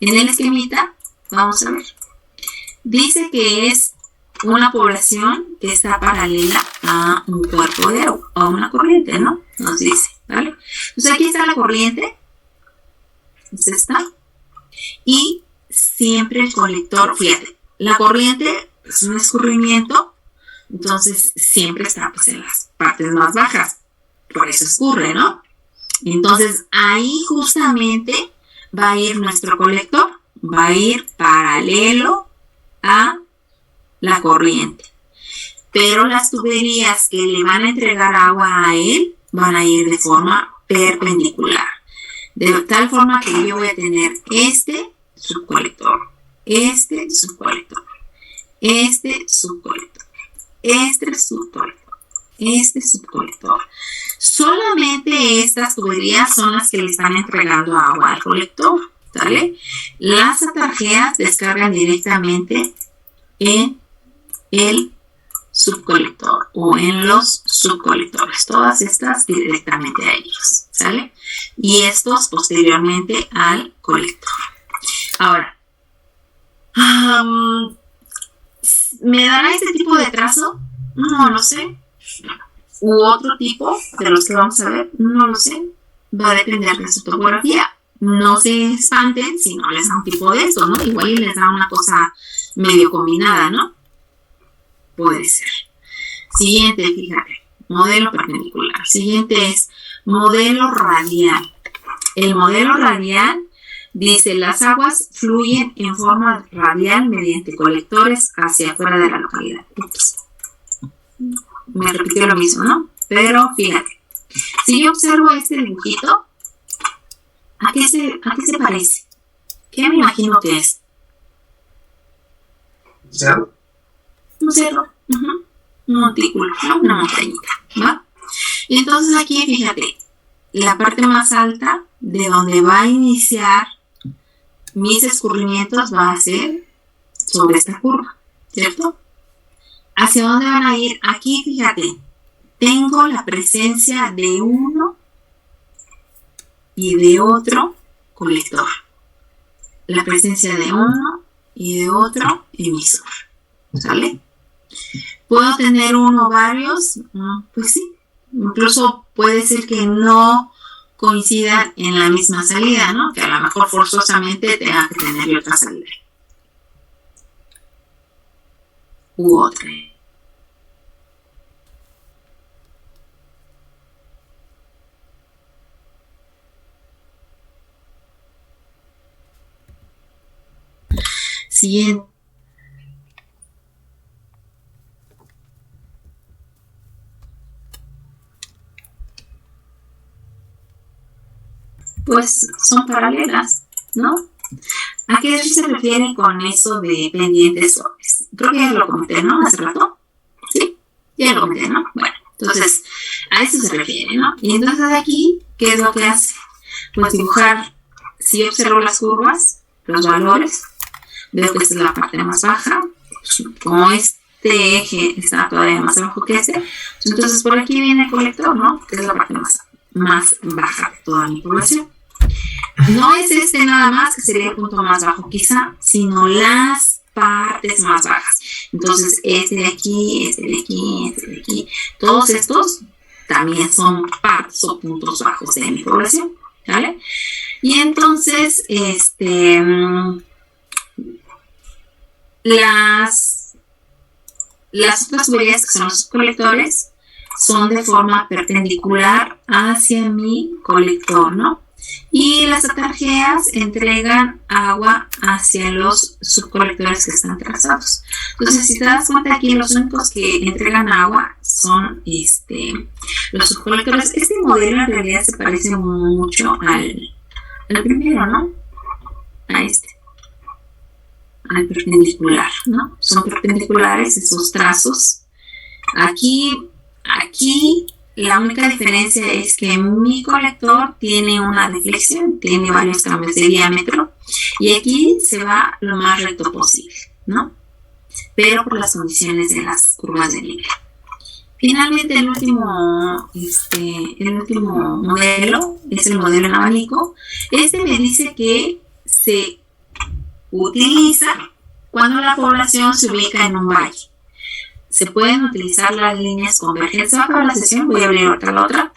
A: en el esquemita, vamos a ver, dice que es una población que está paralela a un cuerpo de agua, a una corriente, ¿no? Nos dice, ¿vale? Entonces, aquí está la corriente, esta está, y siempre el colector, fíjate, la corriente es un escurrimiento, entonces siempre está pues, en las partes más bajas, por eso escurre, ¿no? Entonces ahí justamente va a ir nuestro colector, va a ir paralelo a la corriente, pero las tuberías que le van a entregar agua a él van a ir de forma perpendicular, de tal forma que yo voy a tener este subcolector, este subcolector, este subcolector, este subcolector, este subcolector. Solamente estas tuberías son las que le están entregando agua al colector, ¿sale? Las atarjeas descargan directamente en el subcolector o en los subcolectores, todas estas directamente a ellos, ¿sale? Y estos posteriormente al colector. Ahora, ¿me dará este tipo de trazo? No lo sé. ¿U otro tipo de los que vamos a ver? No lo sé. Va a depender de su topografía. No se espanten si no les da un tipo de esto, ¿no? Igual les da una cosa medio combinada, ¿no? Puede ser. Siguiente, fíjate. Modelo perpendicular. Siguiente es modelo radial. El modelo radial dice, las aguas fluyen en forma radial mediante colectores hacia afuera de la localidad. Ups. Me repitió lo mismo, ¿no? Pero fíjate, si yo observo este dibujito, ¿a qué se parece? ¿Qué me imagino que es?
B: ¿Un cerro?
A: Un cerro, un montículo, ¿no? Una montañita, ¿va? Y entonces aquí, fíjate, la parte más alta de donde va a iniciar mis escurrimientos va a ser sobre esta curva, ¿cierto? ¿Hacia dónde van a ir? Aquí, fíjate, tengo la presencia de uno y de otro colector. La presencia de uno y de otro emisor. ¿Sale? ¿Puedo tener uno o varios? Pues sí. Incluso puede ser que no coincidan en la misma salida, ¿no? Que a lo mejor forzosamente tenga que tener otra salida. U otra. Siguiente. Pues son paralelas, ¿no? ¿A qué se refiere con eso de pendientes suaves? Creo que ya lo comenté, ¿no? Hace rato. Sí, ya lo comenté, ¿no? Bueno, entonces, a eso se refiere, ¿no? Y entonces aquí, ¿qué es lo que hace? Pues dibujar, si observo las curvas, los valores, veo que esta es la parte más baja, como este eje está todavía más abajo que este, entonces por aquí viene el colector, ¿no? Que es la parte más baja de toda mi población. No es este nada más, que sería el punto más bajo quizá, sino las partes más bajas. Entonces, este de aquí, este de aquí, este de aquí, todos estos también son partes o puntos bajos de mi población, ¿vale? Y entonces, las otras tuberías, que son los colectores, son de forma perpendicular hacia mi colector, ¿no? Y las atarjeas entregan agua hacia los subcolectores que están trazados. Entonces, si te das cuenta aquí, los únicos que entregan agua son los subcolectores. Este modelo en realidad se parece mucho al primero, ¿no? Al perpendicular, ¿no? Son perpendiculares esos trazos. Aquí la única diferencia es que mi colector tiene una deflexión, tiene varios cambios de diámetro y aquí se va lo más recto posible, ¿no? Pero por las condiciones de las curvas de nivel. Finalmente, el último modelo es el modelo en abanico. Este me dice que se utiliza cuando la población se ubica en un valle. Se pueden utilizar las líneas convergentes. Bajo la sesión, voy a abrir la otra.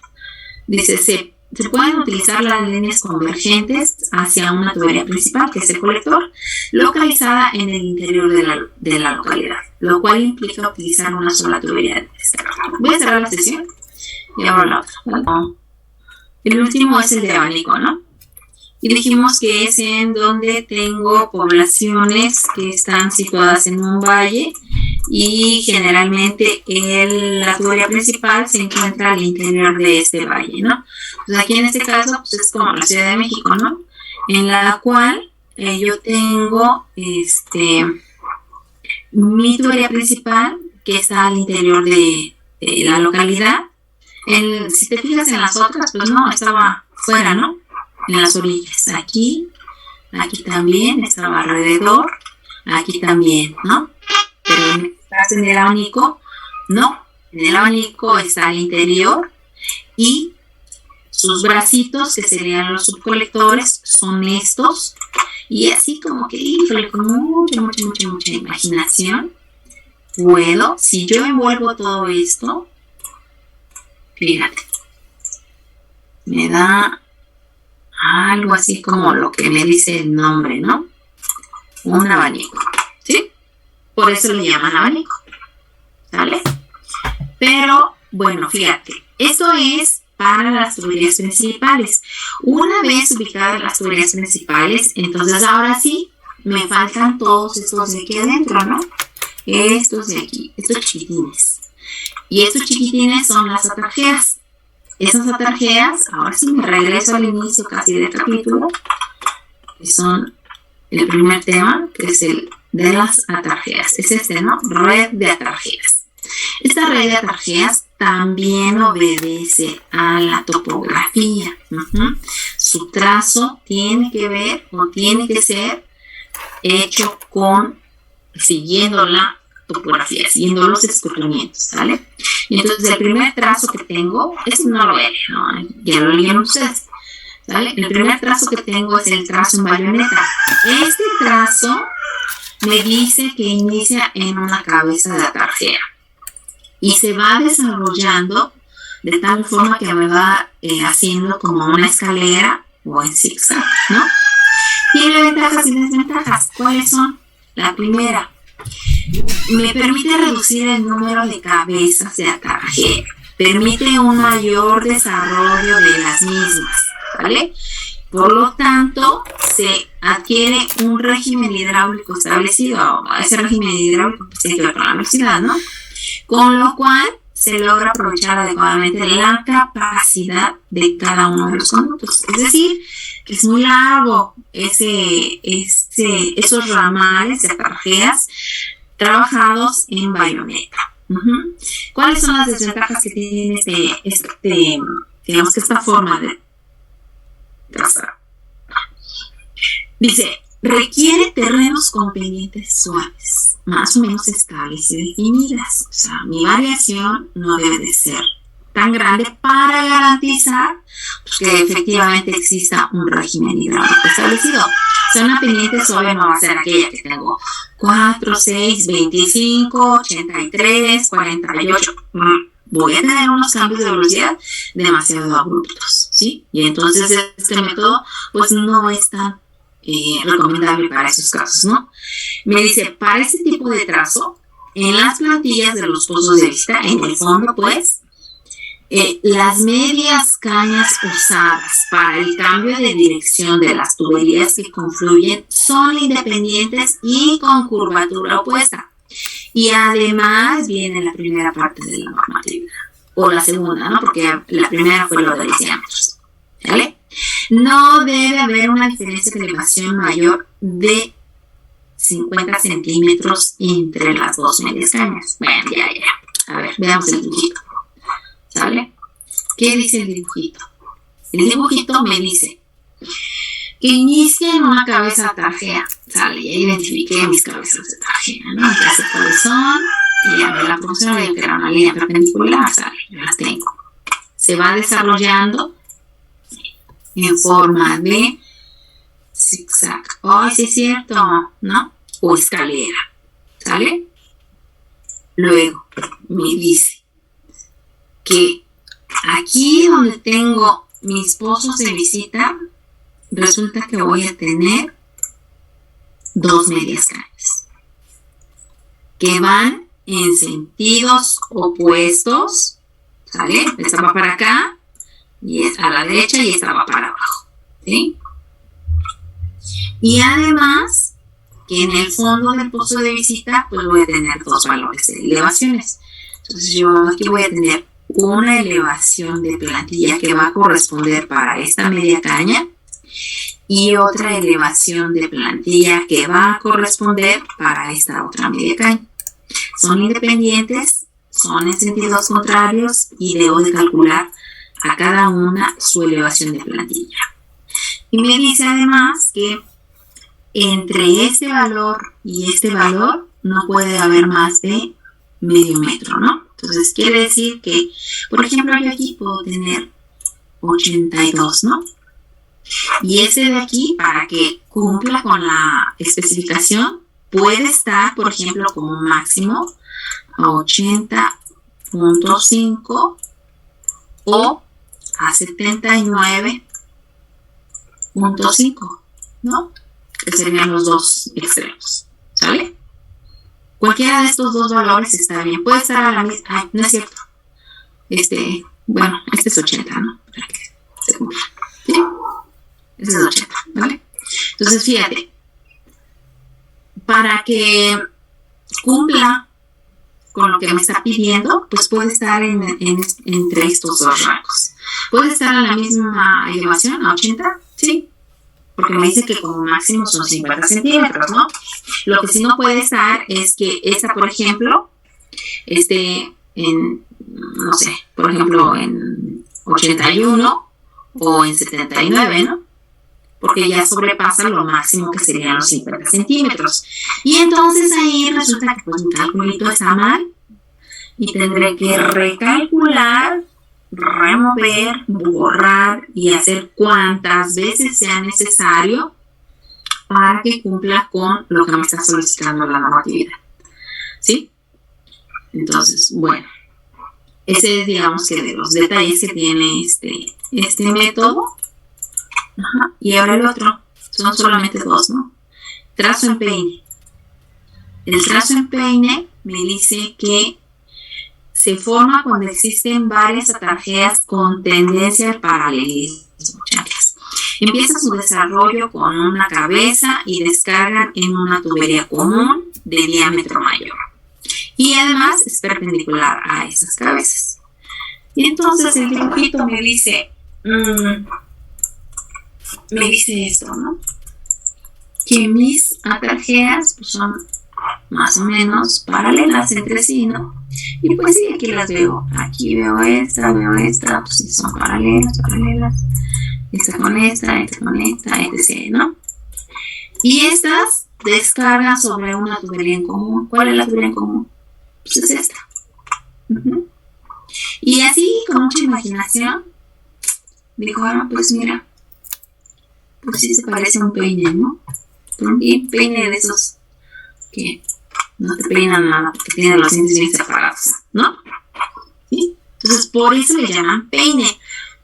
A: Dice, se pueden utilizar las líneas convergentes hacia una tubería principal, que es el colector, localizada en el interior de la localidad, lo cual implica utilizar una sola tubería. Voy a cerrar la sesión y abro la otra, ¿vale? El último es el de abanico, ¿no? Y dijimos que es en donde tengo poblaciones que están situadas en un valle y generalmente la tubería principal se encuentra al interior de este valle, ¿no? Pues aquí en este caso pues es como la Ciudad de México, ¿no? En la cual yo tengo mi tubería principal que está al interior de la localidad. Si te fijas en las otras, pues no, estaba fuera, ¿no? En las orillas, aquí también estaba alrededor, aquí también, ¿no? Pero en el abanico, no, en el abanico está al interior y sus bracitos, que serían los subcolectores, son estos, y así como que, híjole, con mucha imaginación, puedo, si yo envuelvo todo esto, fíjate, me da algo así como lo que me dice el nombre, ¿no? Un abanico, ¿sí? Por eso lo llaman abanico, ¿sale? Pero, bueno, fíjate, esto es para las tuberías principales. Una vez ubicadas las tuberías principales, entonces ahora sí, me faltan todos estos de aquí adentro, ¿no? Estos de aquí, estos chiquitines. Y estos chiquitines son las atarjeas. Esas atarjeas, ahora sí me regreso al inicio casi del capítulo, que son el primer tema, que es el de las atarjeas. Es ¿no? Red de atarjeas. Esta red de atarjeas también obedece a la topografía. Su trazo tiene que ver o tiene que ser hecho siguiendo la topografía, siguiendo los escurrimientos, ¿sale? Y entonces el primer trazo que tengo, no lo ven, ¿no? Ya lo leyeron ustedes, ¿sale? El primer trazo que tengo es el trazo en bayoneta. Este trazo me dice que inicia en una cabeza de atarjea y se va desarrollando de tal forma que me va haciendo como una escalera o en zigzag, ¿no? Tiene ventajas y desventajas. ¿Cuáles son? La primera, me permite reducir el número de cabezas de atarjea, permite un mayor desarrollo de las mismas, ¿vale? Por lo tanto, se adquiere un régimen hidráulico establecido, ese régimen hidráulico que tiene que ver con la velocidad, ¿no? Con lo cual se logra aprovechar adecuadamente la capacidad de cada uno de los conductos. Es decir, que es muy largo esos ramales de atarjeas trabajados en bayoneta. ¿Cuáles son las desventajas que tiene digamos que esta forma de trazar? Dice, requiere terrenos con pendientes suaves, más o menos estables y definidas. O sea, mi variación no debe de ser tan grande para garantizar que efectivamente exista un régimen hidráulico establecido. O sea, una pendiente suave no va a ser aquella que tengo 4, 6, 25, 83, 48. Voy a tener unos cambios de velocidad demasiado abruptos, ¿sí? Y entonces este método pues no es tan recomendable para esos casos, ¿no? Me dice, para este tipo de trazo, en las plantillas de los pozos de vista, en el fondo, pues, las medias cañas usadas para el cambio de dirección de las tuberías que confluyen son independientes y con curvatura opuesta. Y además viene la primera parte de la normativa, o la segunda, ¿no? Porque la primera fue lo de los diámetros, ¿vale? No debe haber una diferencia de elevación mayor de 50 centímetros entre las dos medias cañas. Bueno, ya. A ver, veamos el dibujito. ¿Sale? ¿Qué dice el dibujito? El dibujito me dice que inicie en una cabeza atarjea. ¿Sale? Ya identifiqué mis cabezas de atarjea, ¿no? Ya sé cuáles son. Y ya la profesora de que era una línea perpendicular, ¿sale? Yo las tengo. Se va desarrollando en forma de zigzag. Oh, sí es cierto, ¿no? O escalera, ¿sale? Luego me dice que aquí donde tengo mis pozos de visita, resulta que voy a tener dos medias cañas que van en sentidos opuestos, ¿sale? Esta va para acá y a la derecha y esta va para abajo, ¿sí? Y además que en el fondo del pozo de visita pues voy a tener dos valores de elevaciones. Entonces yo aquí voy a tener una elevación de plantilla que va a corresponder para esta media caña y otra elevación de plantilla que va a corresponder para esta otra media caña. Son independientes, son en sentidos contrarios y debo de calcular a cada una su elevación de plantilla. Y me dice además que entre este valor y este valor no puede haber más de medio metro, ¿no? Entonces quiere decir que, por ejemplo, yo aquí puedo tener 82, ¿no? Y ese de aquí, para que cumpla con la especificación, puede estar, por ejemplo, como máximo a 80.5 o a 79.5, ¿no? Que serían los dos extremos, ¿sale? Cualquiera de estos dos valores está bien. Puede estar a la misma. Ay, no es cierto. Bueno, este es 80, ¿no? Para que se cumpla. ¿Sí? Este es 80, ¿vale? Entonces, fíjate. Para que cumpla con lo que me está pidiendo, pues puede estar entre estos dos rangos. Puede estar a la misma elevación, a 80, ¿sí? Porque me dice que como máximo son 50 centímetros, ¿no? Lo que sí no puede estar es que esta, por ejemplo, esté en, no sé, por ejemplo, en 81 o en 79, ¿no? porque ya sobrepasa lo máximo que serían los 50 centímetros. Y entonces ahí resulta que pues mi calculito está mal y tendré que recalcular, remover, borrar y hacer cuantas veces sea necesario para que cumpla con lo que me está solicitando la normatividad. ¿Sí? Entonces, bueno, ese es, digamos, que de los detalles que tiene este método. Ajá. Y ahora el otro, son solamente dos, ¿no? Trazo en peine. El trazo en peine me dice que se forma cuando existen varias atarjeas con tendencia al paralelismo. Empieza su desarrollo con una cabeza y descargan en una tubería común de diámetro mayor. Y además es perpendicular a esas cabezas. Y entonces el dibujito me dice esto, ¿no? Que mis atarjeas pues, son más o menos paralelas entre sí, ¿no? Y pues sí, aquí las veo. Aquí veo esta, pues sí, son paralelas. Esta con esta, etc., ¿no? Y estas descargan sobre una tubería en común. ¿Cuál es la tubería en común? Pues es esta. Y así, con mucha imaginación, dijo, pues mira, pues sí se parece a un peine, ¿no? Un peine de esos que no te peinan nada porque tienen los dientes bien separados, ¿no? ¿Sí? Entonces, por eso le llaman peine.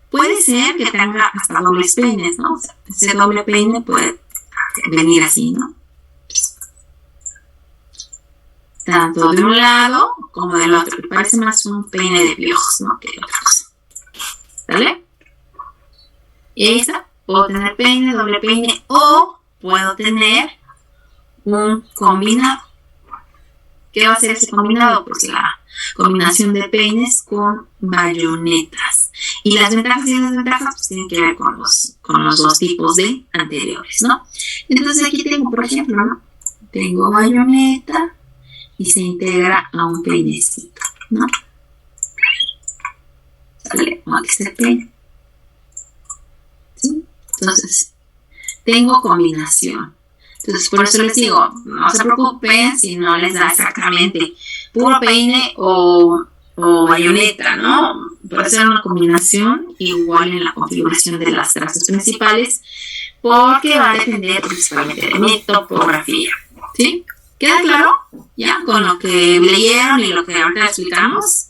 A: Puede ser que tenga hasta dobles peines, ¿no? O sea, ese doble peine puede venir así, ¿no? Tanto de un lado como del otro, que parece más un peine de piojos, ¿no? Que otra cosa. ¿Sale? Y ahí está. Puedo tener peine, doble peine, o puedo tener un combinado. ¿Qué va a ser ese combinado? Pues la combinación de peines con bayonetas. Y las ventajas y desventajas pues tienen que ver con los dos tipos de anteriores, ¿no? Entonces aquí tengo, por ejemplo, ¿no? Tengo bayoneta y se integra a un peinecito, ¿no? Sale, aquí está el peine. ¿Sí? Entonces, tengo combinación. Entonces, por eso les digo, no se preocupen si no les da exactamente puro peine o bayoneta, ¿no? Puede ser una combinación igual en la configuración de las trazas principales, porque va a depender principalmente de mi topografía. ¿Sí? ¿Queda claro? ¿Ya? Con lo que leyeron y lo que ahorita explicamos.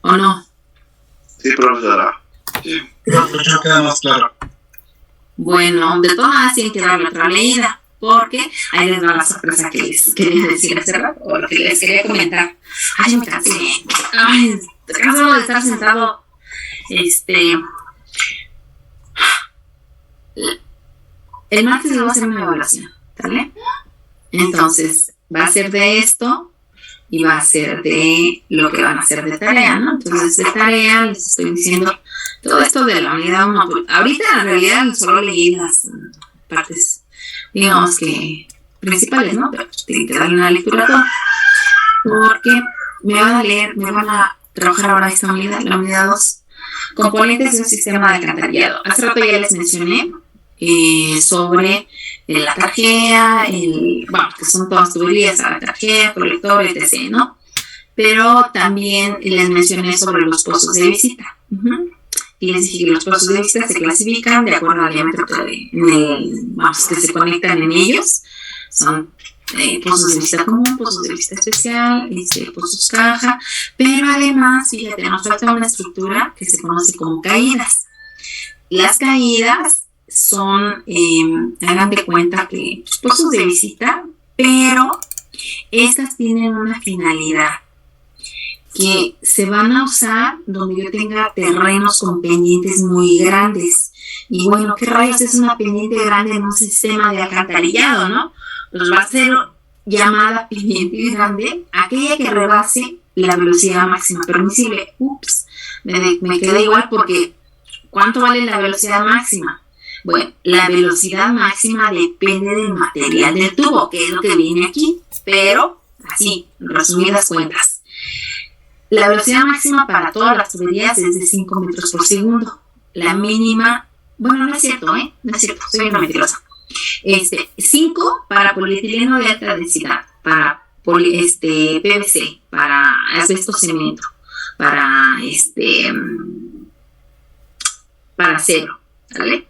A: ¿O no?
B: Sí, profesora. Sí. Creo que queda más claro.
A: Bueno, de todas maneras tienen que darle otra leída, porque ahí les va la sorpresa que les quería decir hace rato, o lo que les quería comentar. Ay, me cansé. Ay, cansado de estar sentado. El martes les voy a hacer una evaluación, ¿vale? Entonces, va a ser de esto y va a ser de lo que van a hacer de tarea, ¿no? Entonces, de tarea les estoy diciendo todo esto de la unidad 1. Ahorita en realidad solo leí las partes, digamos que principales, ¿no? Pero tienen que darle una lectura a todo. Porque me van a trabajar ahora esta unidad, la unidad 2. Componentes de un sistema de alcantarillado. Hace rato ya les mencioné sobre la tarjea, que son todas tuberías, la tarjea, colector, etc., ¿no? Pero también les mencioné sobre los pozos de visita. Y les dije que los pozos de visita se clasifican de acuerdo al diámetro que se conectan en ellos. Son pozos de visita común, pozos de visita especial, pozos caja, pero además, fíjate, nos falta una estructura que se conoce como caídas. Las caídas son, hagan de cuenta que pozos de visita, pero estas tienen una finalidad, que se van a usar donde yo tenga terrenos con pendientes muy grandes. Y bueno, ¿qué rayos es una pendiente grande en un sistema de alcantarillado, no? Pues va a ser llamada pendiente grande aquella que rebase la velocidad máxima permisible. Ups, me quedé igual porque ¿cuánto vale la velocidad máxima? Bueno, la velocidad máxima depende del material del tubo, que es lo que viene aquí, pero así, en resumidas cuentas. La velocidad máxima para todas las tuberías es de 5 metros por segundo. La mínima bueno, no es cierto, no es cierto, soy una mentirosa. 5 para polietileno de alta densidad, para PVC, para asbesto cemento, para acero, ¿vale?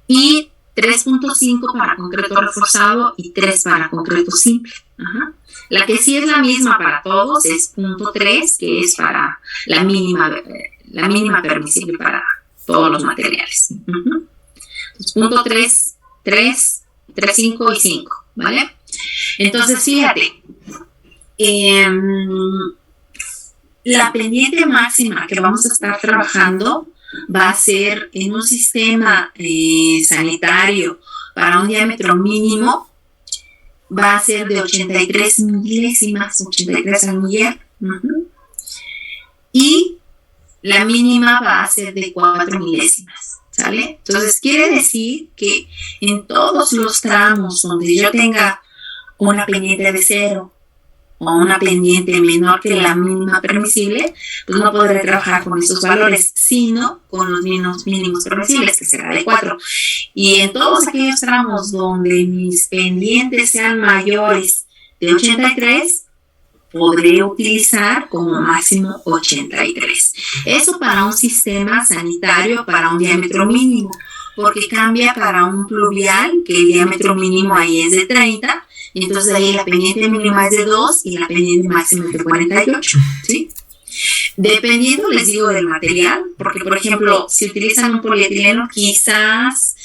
A: Y 3.5 para concreto reforzado y 3 para concreto simple. Ajá. La que sí es la misma para todos es 0.3, que es para la mínima permisible para todos los materiales. Uh-huh. Entonces, 3, 5 y 5, ¿vale? Entonces, fíjate, la pendiente máxima que vamos a estar trabajando va a ser en un sistema sanitario para un diámetro mínimo, va a ser de 83 milésimas, 83 al millar, y la mínima va a ser de 4 milésimas, ¿sale? Entonces quiere decir que en todos los tramos donde yo tenga una pendiente de 0 o una pendiente menor que la mínima permisible, pues no podré trabajar con esos valores, sino con los mínimos permisibles, que será de 4. Y en todos aquellos tramos donde mis pendientes sean mayores de 83, podré utilizar como máximo 83. Eso para un sistema sanitario, para un diámetro mínimo, porque cambia para un pluvial, que el diámetro mínimo ahí es de 30, y entonces ahí la pendiente mínima es de 2 y la pendiente máxima es de 48, ¿sí? Dependiendo, les digo, del material, porque por ejemplo, si utilizan un polietileno, quizás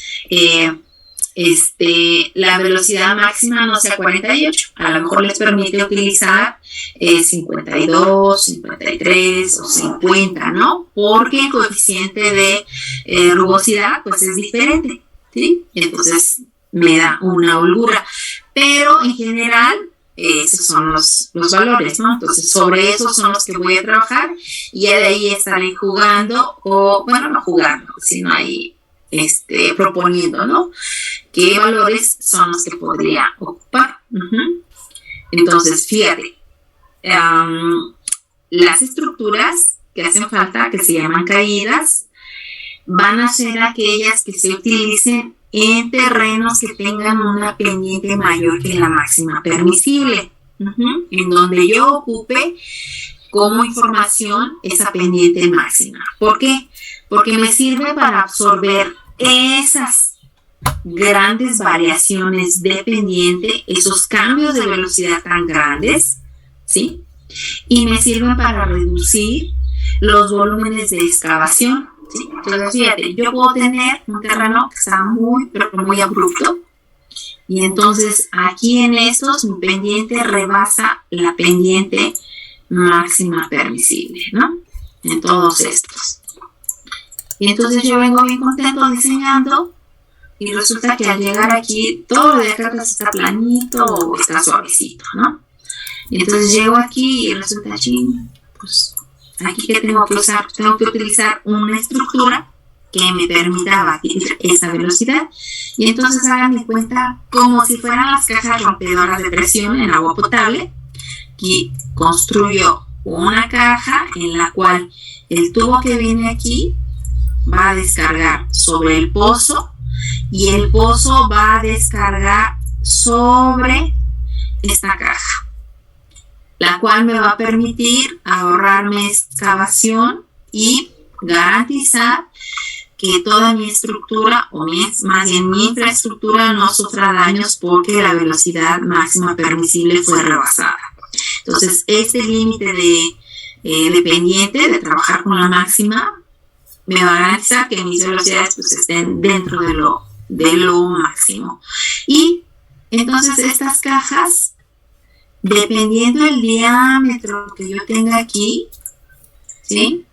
A: la velocidad máxima no sea 48, a lo mejor les permite utilizar 52, 53 o 50, ¿no? Porque el coeficiente de rugosidad pues es diferente, ¿sí? Entonces me da una holgura, pero en general esos son los valores, ¿no? Entonces sobre esos son los que voy a trabajar y ya de ahí estaré jugando, o bueno, no jugando, sino ahí proponiendo, ¿no? ¿Qué valores son los que podría ocupar? Entonces, fíjate, las estructuras que hacen falta, que se llaman caídas, van a ser aquellas que se utilicen en terrenos que tengan una pendiente mayor que la máxima permisible, en donde yo ocupe como información esa pendiente máxima. ¿Por qué? Porque me sirve para absorber esas grandes variaciones de pendiente, esos cambios de velocidad tan grandes, ¿sí? Y me sirven para reducir los volúmenes de excavación, ¿sí? Entonces, fíjate, yo puedo tener un terreno que está pero muy abrupto, y entonces aquí en estos mi pendiente rebasa la pendiente máxima permisible, ¿no? En todos estos. Y entonces yo vengo bien contento diseñando, y resulta que al llegar aquí, todo lo de acá pues está planito o está suavecito, ¿no? Y entonces llego aquí y resulta, pues aquí que tengo que usar, tengo que utilizar una estructura que me permita batir esa velocidad. Y entonces hagan de cuenta como si fueran las cajas rompedoras de presión en agua potable. Aquí construyo una caja en la cual el tubo que viene aquí va a descargar sobre el pozo, y el pozo va a descargar sobre esta caja, la cual me va a permitir ahorrarme excavación y garantizar que toda mi estructura, o más bien mi infraestructura, no sufra daños porque la velocidad máxima permisible fue rebasada. Entonces, este límite de pendiente, de trabajar con la máxima, me va a garantizar que mis velocidades pues estén dentro de lo máximo. Y entonces estas cajas, dependiendo del diámetro que yo tenga aquí, ¿sí?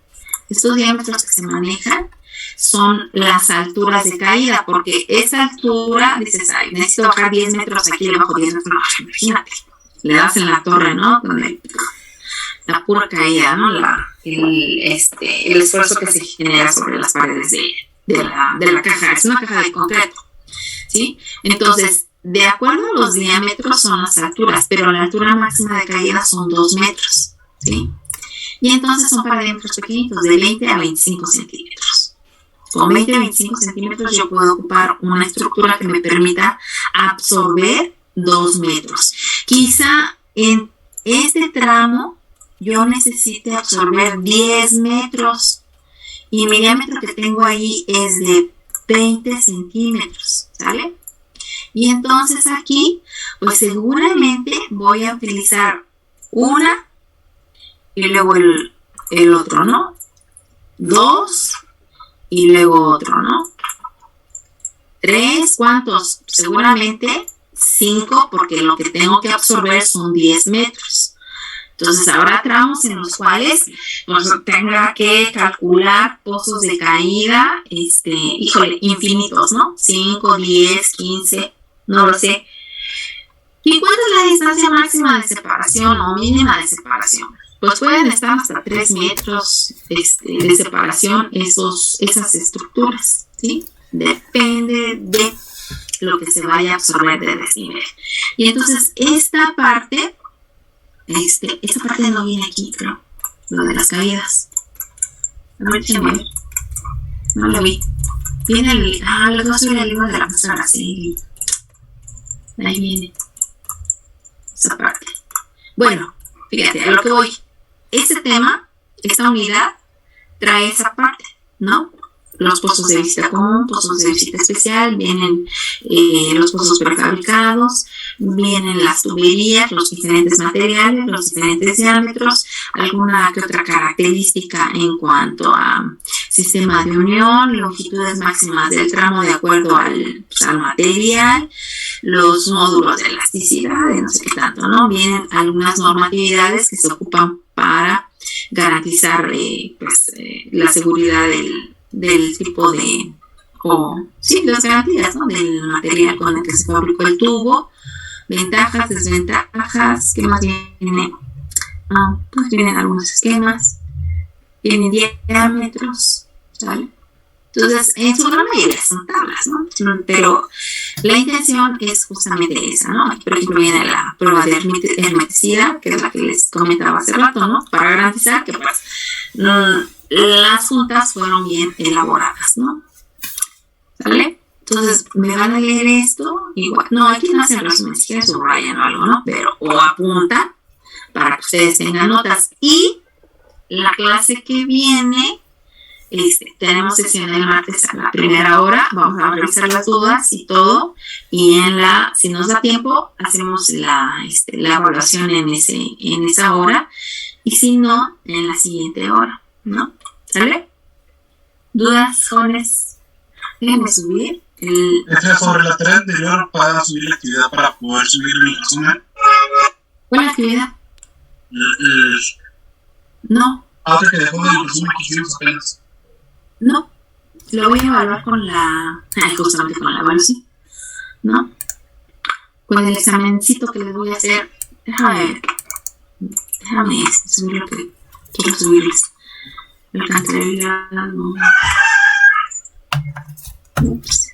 A: Estos diámetros que se manejan son las alturas de caída, porque esa altura, dices, ay, necesito bajar 10 metros aquí, le bajo 10 metros, no, imagínate, le das en la torre, ¿no? Con la pura caída, ¿no? El esfuerzo que se genera sobre las paredes de la caja. Es una caja de concreto, ¿sí? Entonces, de acuerdo a los diámetros son las alturas, pero la altura máxima de caída son 2 metros, ¿sí? Y entonces son para diámetros pequeñitos, de 20 a 25 centímetros, con 20-25 centímetros yo puedo ocupar una estructura que me permita absorber 2 metros. Quizá en este tramo yo necesite absorber 10 metros y mi diámetro que tengo ahí es de 20 centímetros, ¿sale? Y entonces aquí, pues seguramente voy a utilizar una y luego el otro, ¿no? 2 y luego otro, ¿no? 3, ¿cuántos? Seguramente 5, porque lo que tengo que absorber son 10 metros. Entonces habrá tramos en los cuales pues, tenga que calcular pozos de caída, híjole, infinitos, ¿no? 5, 10, 15, no lo sé. ¿Y cuánto es la distancia máxima de separación o mínima de separación? Pues pueden estar hasta 3 metros de separación esas estructuras, ¿sí? Depende de lo que se vaya a absorber de desnivel. Y entonces esta parte no viene aquí, creo, lo de las caídas. A ver, no lo vi. Viene lo que va a subir el libro de la maestra Araceli. Ahí viene esa parte. Bueno, fíjate, a lo que voy. Este tema, esta unidad, trae esa parte, ¿no? Los pozos de visita común, pozos de visita especial, vienen los pozos prefabricados, vienen las tuberías, los diferentes materiales, los diferentes diámetros, alguna que otra característica en cuanto a sistema de unión, longitudes máximas del tramo de acuerdo al material, los módulos de elasticidad, de no sé qué tanto, ¿no? Vienen algunas normatividades que se ocupan para garantizar la seguridad del tipo de, las garantías, ¿no? Del material con el que se fabricó el tubo, ventajas, desventajas, ¿qué más viene? Pues vienen algunos esquemas, vienen diámetros, ¿sale? Entonces, en su gran mayoría son tablas, ¿no? Pero la intención es justamente esa, ¿no? Aquí, por ejemplo, viene la prueba de hermeticidad, que es la que les comentaba hace rato, ¿no? Para garantizar que, pues, las juntas fueron bien elaboradas, ¿no? ¿Sale? Entonces, me van a leer esto, igual, no, aquí no hacen resumen, si quieren subrayan o algo, ¿no? Pero, o apuntan, para que ustedes tengan notas. Y la clase que viene, tenemos sesión el martes a la primera hora, vamos a revisar las dudas y todo, y si nos da tiempo, hacemos la evaluación en esa hora, y si no, en la siguiente hora, ¿no? ¿Sale? ¿Dudas, jóvenes? Déjenme subir
C: sobre la tarea anterior para subir la actividad para poder subir el resumen.
A: ¿Cuál actividad? No.
C: Otra que dejó del resumen que hicimos apenas.
A: No, lo voy a evaluar justamente con la evaluación, ¿no? Con el examencito que les voy a hacer. Déjame subir lo que quiero subirles. Alcanzaría, no. Ups.